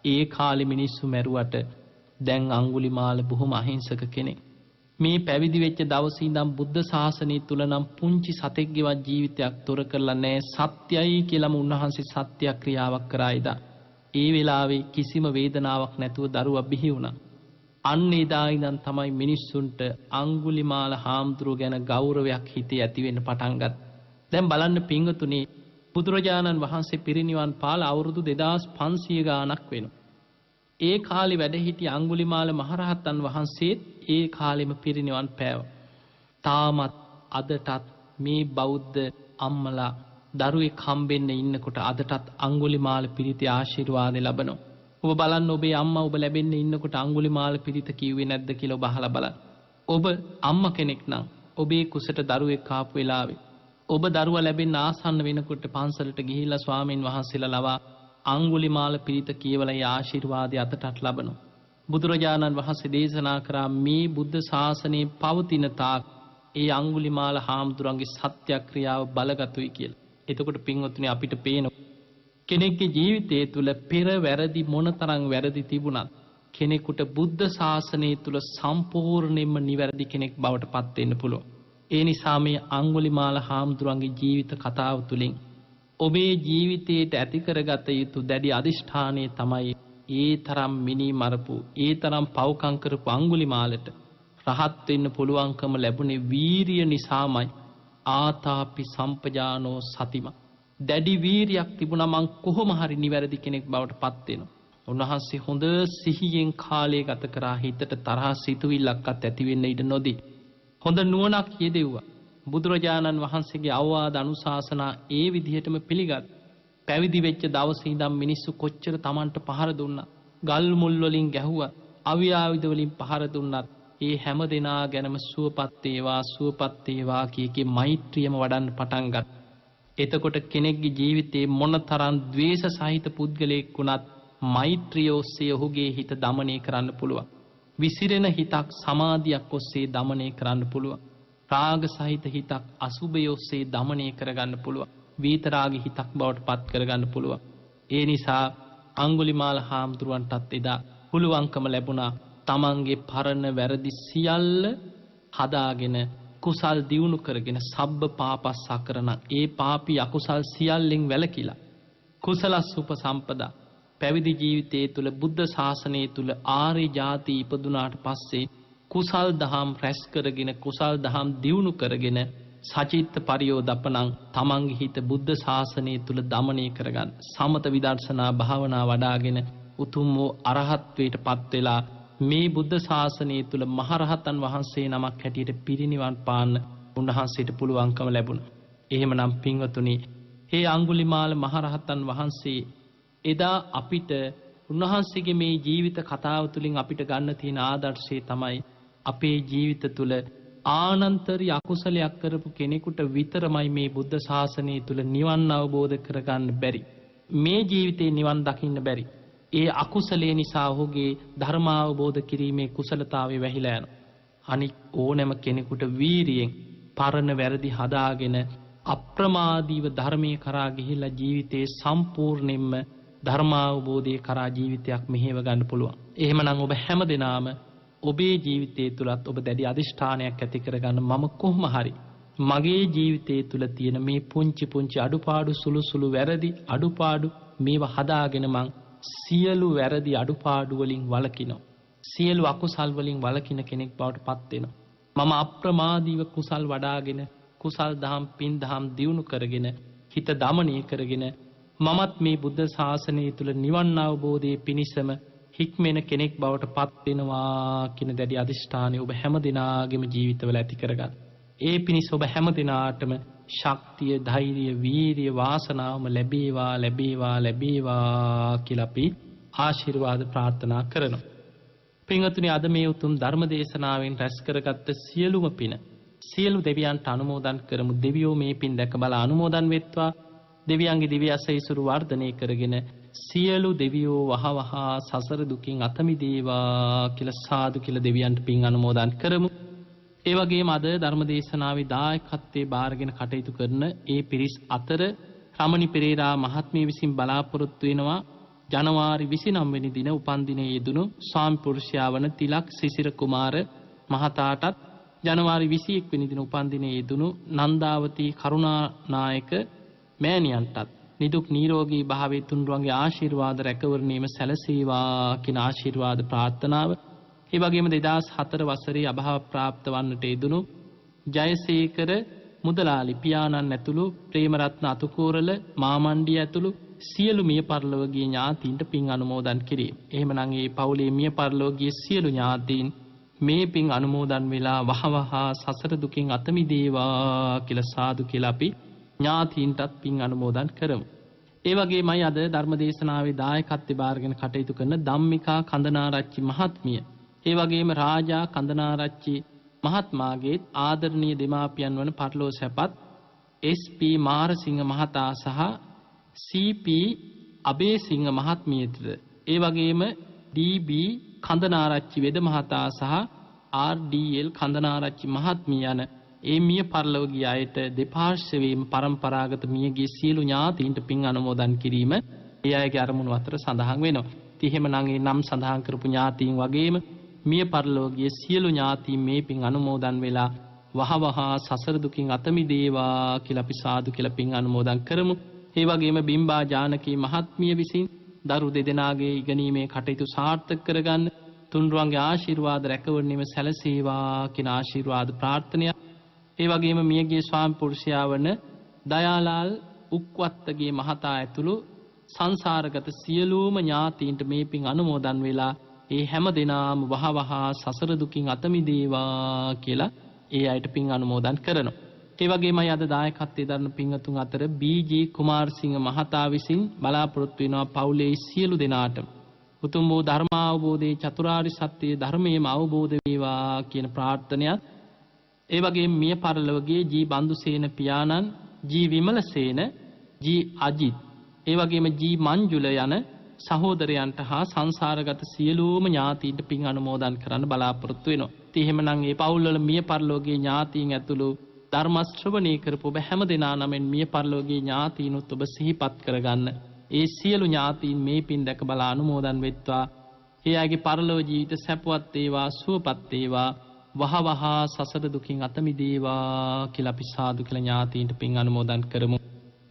ඒ කාලේ මිනිස්සු මැරුවට දැන් අඟුලිමාල බොහොම අහිංසක කෙනෙක්. මේ පැවිදි වෙච්ච දවසේ ඉඳන් බුද්ධ ශාසනය තුල නම් පුංචි සතෙක්ගේවත් ජීවිතයක් තොර කරලා නැහැ. සත්‍යයි කියලාම උන්වහන්සේ සත්‍යක්‍රියාවක් කරා ඉදා. ඒ වෙලාවේ කිසිම වේදනාවක් නැතුව දරුවා බිහි වුණා. අන්න එදා ඉඳන් තමයි මිනිස්සුන්ට අඟුලිමාල හාමුදුරුව ගැන ගෞරවයක් හිතේ ඇති වෙන්න පටන් ගත්තේ. දැන් බලන්න පින්වතුනි, බුදුරජාණන් වහන්සේ පිරිනිවන් පාල අවුරුදු 2500 ගාණක් වෙනවා. ඒ කාලේ වැඩ සිටි අඟුලිමාල මහරහතන් වහන්සේත් ඒ කාලෙම පිරිනිවන් පෑවා. තාමත් අදටත් මේ බෞද්ධ අම්මලා දරුවෙක් හම්බෙන්න ඉන්නකොට අදටත් අඟුලිමාල පිරිතේ ආශිර්වාද ලැබනවා. ඔබ බලන්න ඔබේ අම්මා ඔබ ලැබෙන්න ඉන්නකොට අඟුලිමාල පිරිත කිව්වේ නැද්ද කියලා ඔබ අහලා බලන්න. ඔබ අම්මා කෙනෙක් නම් ඔබේ කුසට දරුවෙක් ආපු වෙලාවේ ඔබ දරුවා ලැබෙන්න ආසන්න වෙනකොට පන්සලට ගිහිල්ලා ස්වාමින් වහන්සේලා ලවා අඟුලිමාල පිරිත කියවලා ඒ ආශිර්වාදය අතටත් ලබනවා. බුදුරජාණන් වහන්සේ දේශනා කරා මේ බුද්ධ ශාසනයේ පවතින තාක් ඒ අඟුලිමාල හාමුදුරන්ගේ සත්‍යක්‍රියාව බලගතුයි කියලා. එතකොට පින්වත්නි අපිට පේන කෙනෙක්ගේ ජීවිතය තුළ පෙර වැරදි මොනතරම් වැරදි තිබුණත් කෙනෙකුට බුද්ධ ශාසනය තුළ සම්පූර්ණයෙන්ම නිවැරදි කෙනෙක් බවට පත් වෙන්න පුළුවන්. ඒ නිසා මේ අඟුලිමාල හාමුදුරන්ගේ ජීවිත කතාව තුළින් ඔබේ ජීවිතයට ඇති කරගත යුතු දැඩි අදිෂ්ඨානය තමයි ඒ තරම් මිනි මරපු ඒ තරම් පව්කම් කරපු අඟුලිමාලට රහත් වෙන්න පුළුවන්කම ලැබුණේ වීරිය නිසාමයි. ආතාපි සම්පජානෝ සතිම, දැඩි වීරියක් තිබුණා මං කොහොම හරි නිවැරදි කෙනෙක් බවට පත් වෙනවා. උන්වහන්සේ හොඳ සිහියෙන් කාලය ගත කරා. හිතට තරහ සිතුවිල්ලක්වත් ඇති වෙන්න ඉඩ නොදී හොඳ නුවණක් යෙදෙව්වා. බුදුරජාණන් වහන්සේගේ අවවාද අනුශාසනා ඒ විදිහටම පිළිගත්. පැවිදි වෙච්ච දවසේ ඉඳන් මිනිස්සු කොච්චර Tamanට පහර දුන්නා, ගල් මුල් වලින් ගැහුවා, අවියාවිද වලින් පහර දුන්නත් ඒ හැම දෙනා ගැනම සුවපත් වේවා කී මෛත්‍රියම වඩන්න පටන් ගත්තා. එතකොට කෙනෙක්ගේ ජීවිතේ මොනතරම් ද්වේෂ සහිත පුද්ගලයෙක් වුණත් මෛත්‍රිය ඔස්සේ ඔහුගේ හිත দমনය කරන්න පුළුවන්. විසිරෙන හිතක් සමාධියක් ඔස්සේ দমনය කරන්න පුළුවන්. රාග සහිත හිතක් අසුභය ඔස්සේ দমনය කරගන්න පුළුවන්. විතරාගී හිතක් බවට පත් කරගන්න පුළුවන්. ඒ නිසා අඟුලිමාල හාමුදුරුවන්ටත් එදා පුළුවන්කම ලැබුණා තමන්ගේ පරණ වැරදි සියල්ල හදාගෙන කුසල් දියුණු කරගෙන සබ්බ පාපස්සකරණ ඒ පාපී අකුසල් සියල්ලෙන් වැළකීලා කුසලස් උපසම්පදා පැවිදි ජීවිතයේ තුල බුද්ධ ශාසනය තුල ආර්ය ಜಾති ඉපදුනාට පස්සේ කුසල් දහම් රැස් කරගෙන කුසල් දහම් දියුණු කරගෙන සචිත්ත පරියෝදපණං තමන්ගේ හිත බුද්ධ ශාසනය තුල দমনය කරගන්න සමත විදර්ශනා භාවනා වඩාගෙන උතුම් වූ අරහත්වයට පත් වෙලා මේ බුද්ධ ශාසනය තුල මහරහතන් වහන්සේ නමක් හැටියට පිරිනිවන් පාන්න උන්වහන්සේට පුළුවන්කම ලැබුණා. එහෙමනම් පින්වතුනි, මේ අඟුලිමාල මහරහතන් වහන්සේ එදා අපිට උන්වහන්සේගේ මේ ජීවිත කතාව තුළින් අපිට ගන්න තියෙන ආදර්ශය තමයි අපේ ජීවිත තුළ ආනන්තරී අකුසලයක් කරපු කෙනෙකුට විතරමයි මේ බුද්ධ ශාසනය තුළ නිවන් අවබෝධ කරගන්න බැරි. මේ ජීවිතේ නිවන් දකින්න බැරි. ඒ අකුසලේ නිසා ඔහුගේ ධර්ම අවබෝධ කිරීමේ කුසලතාවය වැහිලා යනවා. අනික් ඕනෑම කෙනෙකුට වීරියෙන් පරණ වැරදි හදාගෙන අප්‍රමාදීව ධර්මයේ කරා ගිහිල්ලා ජීවිතේ සම්පූර්ණයෙන්ම ධර්මාවබෝධයේ කරා ජීවිතයක් මෙහෙව ගන්න පුළුවන්. එහෙමනම් ඔබ හැමදෙනාම ඔබේ ජීවිතයේ තුලත් ඔබ දැඩි අදිෂ්ඨානයක් ඇති කරගන්න මම කොහොම හරි මගේ ජීවිතයේ තුල තියෙන මේ පුංචි අඩුපාඩු සුළු වැරදි අඩුපාඩු මේවා හදාගෙන මං සියලු වැරදි අඩුපාඩු වලින් වළකිනවා. සියලු අකුසල් වලින් වළකින කෙනෙක් බවට පත් වෙනවා. මම අප්‍රමාදීව කුසල් වඩාගෙන කුසල් දහම් පින් දහම් දියුණු කරගෙන හිත දමනය කරගෙන මමත් මේ බුද්ධ ශාසනය තුල නිවන් අවබෝධයේ පිණිසම හික්මෙන කෙනෙක් බවට පත් වෙනවා කියන දැඩි අදිෂ්ඨානය ඔබ හැම දිනාගේම ජීවිතවල ඇති කරගන්න. ඒ පිණිස ඔබ හැම දිනාටම ශක්තිය, ධෛර්යය, වීරිය, වාසනාවම ලැබේවා කියලා අපි ආශිර්වාද ප්‍රාර්ථනා කරනවා. පින්වත්නි අද මේ උතුම් ධර්ම දේශනාවෙන් රැස් කරගත්ත සියලුම පින සියලු දෙවියන්ට අනුමෝදන් කරමු. දෙවියෝ මේ පින් දැක බල අනුමෝදන් වෙත්වා. දෙවියන්ගේ දිව්‍ය අසීසුරු වර්ධනය කරගෙන සියලු දෙවියෝ වහවහ සසර දුකින් අත මිදේවා කියලා සාදු කියලා දෙවියන්ට පින් අනුමෝදන් කරමු. ඒ වගේම අද ධර්ම දේශනාවේ දායකත්වයේ බාරගෙන කටයුතු කරන ඒ පිරිස් අතර රමණි පෙරේරා මහත්මිය විසින් බලාපොරොත්තු වෙනවා ජනවාරි 29 වෙනි දින උපන්දිනයේ යෙදුණු ස්වාමි පුරුෂයා වන තිලක් සිසිර කුමාර මහතාටත් ජනවාරි 21 වෙනි දින උපන්දිනයේ යෙදුණු නන්දාවතී කරුණානායක මෑණියන්ටත් නිදුක් නිරෝගී භාවයේ තුන්රුවන්ගේ ආශිර්වාද රැකවරණීම සැලසේවා කියන ආශිර්වාද ප්‍රාර්ථනාව. ඒ වගේම 2004 වසරේ අභාව ප්‍රාප්ත වන්නට යෙදුණු ජයසේකර මුදලාලි පියාණන් ඇතුළු ප්‍රේමරත්න අතුකෝරල මාමණ්ඩිය ඇතුළු සියලු මිය පරලොවගිය ඥාතීන්ට පින් අනුමෝදන් කිරීම. එහෙමනම් මේ පවුලේ මිය පරලොවගිය සියලු ඥාතීන් මේ පින් අනුමෝදන් වෙලා වහවහ සසර දුකින් අත මිදේවා කියලා සාදු කියලා අපි ඥාතීන්ටත් පින් අනුමෝදන් කරමු. ඒ වගේමයි අද ධර්ම දේශනාවේ දායකත්වයේ බාරගෙන කටයුතු කරන ධම්මිකා කන්දනාරච්චි මහත්මිය. ඒ වගේම රාජා කන්දනාරච්චි මහත්මාගේ ආදරණීය දෙමාපියන් වන පරලෝ සැපත් SP මාරසිංහ මහතා සහ CP අබේසිංහ මහත්මියටද ඒ වගේම DB කන්දනාරච්චි වෙද මහතා සහ RDL කන්දනාරච්චි මහත්මිය යන ඒ මිය පරලොව ගිය අයට දෙපාර්ශ්වයේම පරම්පරාගත මියගිය සියලු ඥාතීන්ට පින් අනුමෝදන් කිරීම ඒ අයගේ අරමුණු අතර සඳහන් වෙනවා. ඉතින් එහෙමනම් ඒ නම් සඳහන් කරපු ඥාතීන් වගේම මිය පරලොව ගිය සියලු ඥාතීන් මේ පින් අනුමෝදන් වෙලා වහවහ සසර දුකින් අත මිදේවා කියලා අපි සාදු කියලා පින් අනුමෝදන් කරමු. ඒ වගේම බිම්බා ජානකී මහත්මිය විසින් දරු දෙදෙනාගේ ඉගෙනීමේ කටයුතු සාර්ථක කරගන්න තුන්රුවන්ගේ ආශිර්වාද රැකවරණීම සැලසේවා කියන ආශිර්වාද ප්‍රාර්ථනය. ඒ වගේම මියගිය ස්වාමි පුරුෂයා වන දයාලාල් උක්වත්තගේ මහතා ඇතුළු සංසාරගත සියලුම ඥාතීන්ට මේ පින් අනුමෝදන් වෙලා ඒ හැම දිනාම වහවහ සසර දුකින් අත මිදේවා කියලා ඒ අයට පින් අනුමෝදන් කරනවා. ඒ වගේමයි අද දායකත්වයේ දරන පින්වතුන් අතර BG කුමාරසිංහ මහතා විසින් බලාපොරොත්තු වෙනවා පවුලේ සියලු දෙනාට උතුම් වූ ධර්ම අවබෝධයේ චතුරාර්ය සත්‍ය ධර්මයේම අවබෝධ වේවා කියන ප්‍රාර්ථනයත්. ඒ වගේම මිය පරලොවගේ G බන්දුසේන පියාණන් G විමලසේන G අජිත් ඒ වගේම G මංජුල යන සහෝදරයන්ට හා සංසාරගත සියලුම ඥාතීන්ට පින් අනුමෝදන් කරන්න බලාපොරොත්තු වෙනවා. ඉතින් එහෙමනම් මේ පවුල්වල මිය පරලොවගේ ඥාතීන් ඇතුළු ධර්ම ශ්‍රවණය කරපු ඔබ හැම දෙනා නමෙන් මිය පරලොවගේ ඥාතීනුත් ඔබ සිහිපත් කරගන්න. ඒ සියලු ඥාතීන් මේ පින් දැක බලා අනුමෝදන් වෙත්වා. ඒ අයගේ පරලොව ජීවිත සැපවත් වේවා සුවපත් වේවා. වහවහ සසර දුකින් අත මිදේවා කියලා අපි සාදු කියලා ඥාතීන්ට පින් අනුමෝදන් කරමු.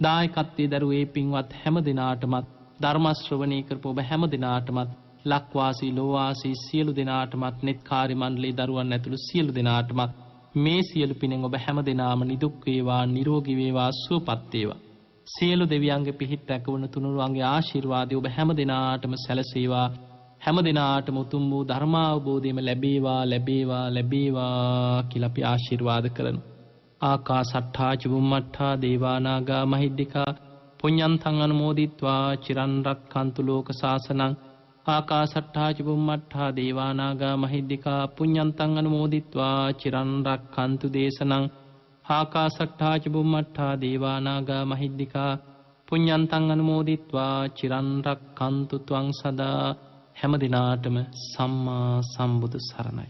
දායකත්වයේ දරුවේ පින්වත් හැම දිනාටමත් ධර්ම ශ්‍රවණය කරපු ඔබ හැම දිනාටමත් ලක්වාසී ලෝවාසී සියලු දිනාටමත් net කාර්ය මණ්ඩලයේ දරුවන් ඇතුළු සියලු දිනාටමත් මේ සියලු පිනෙන් ඔබ හැම දිනාම නිදුක් වේවා නිරෝගී වේවා සුවපත් වේවා. සියලු දෙවියන්ගේ පිහිට රැකවන තුනුරුවන්ගේ ආශිර්වාදය ඔබ හැම දිනාටම සැලසේවා. හැම දිනාටම උතුම් වූ ධර්මාවබෝධයම ලැබේවා ලැබේවා ලැබේවා කියලා අපි ආශිර්වාද කරමු. ආකාසට්ඨා චුම්මට්ඨා දේවානාගා මහිද්దికා පුඤ්ඤන්තං අනුමෝදිත්වා චිරන් රක්ඛන්තු ලෝක සාසනං. ආකාසට්ඨා චුම්මට්ඨා දේවානාගා මහිද්దికා පුඤ්ඤන්තං අනුමෝදිත්වා චිරන් රක්ඛන්තු දේශනං. ආකාසට්ඨා චුම්මට්ඨා දේවානාගා මහිද්దికා පුඤ්ඤන්තං අනුමෝදිත්වා චිරන් රක්ඛන්තු ත්වං සදා. හැම දිනාටම සම්මා සම්බුදු සරණයි.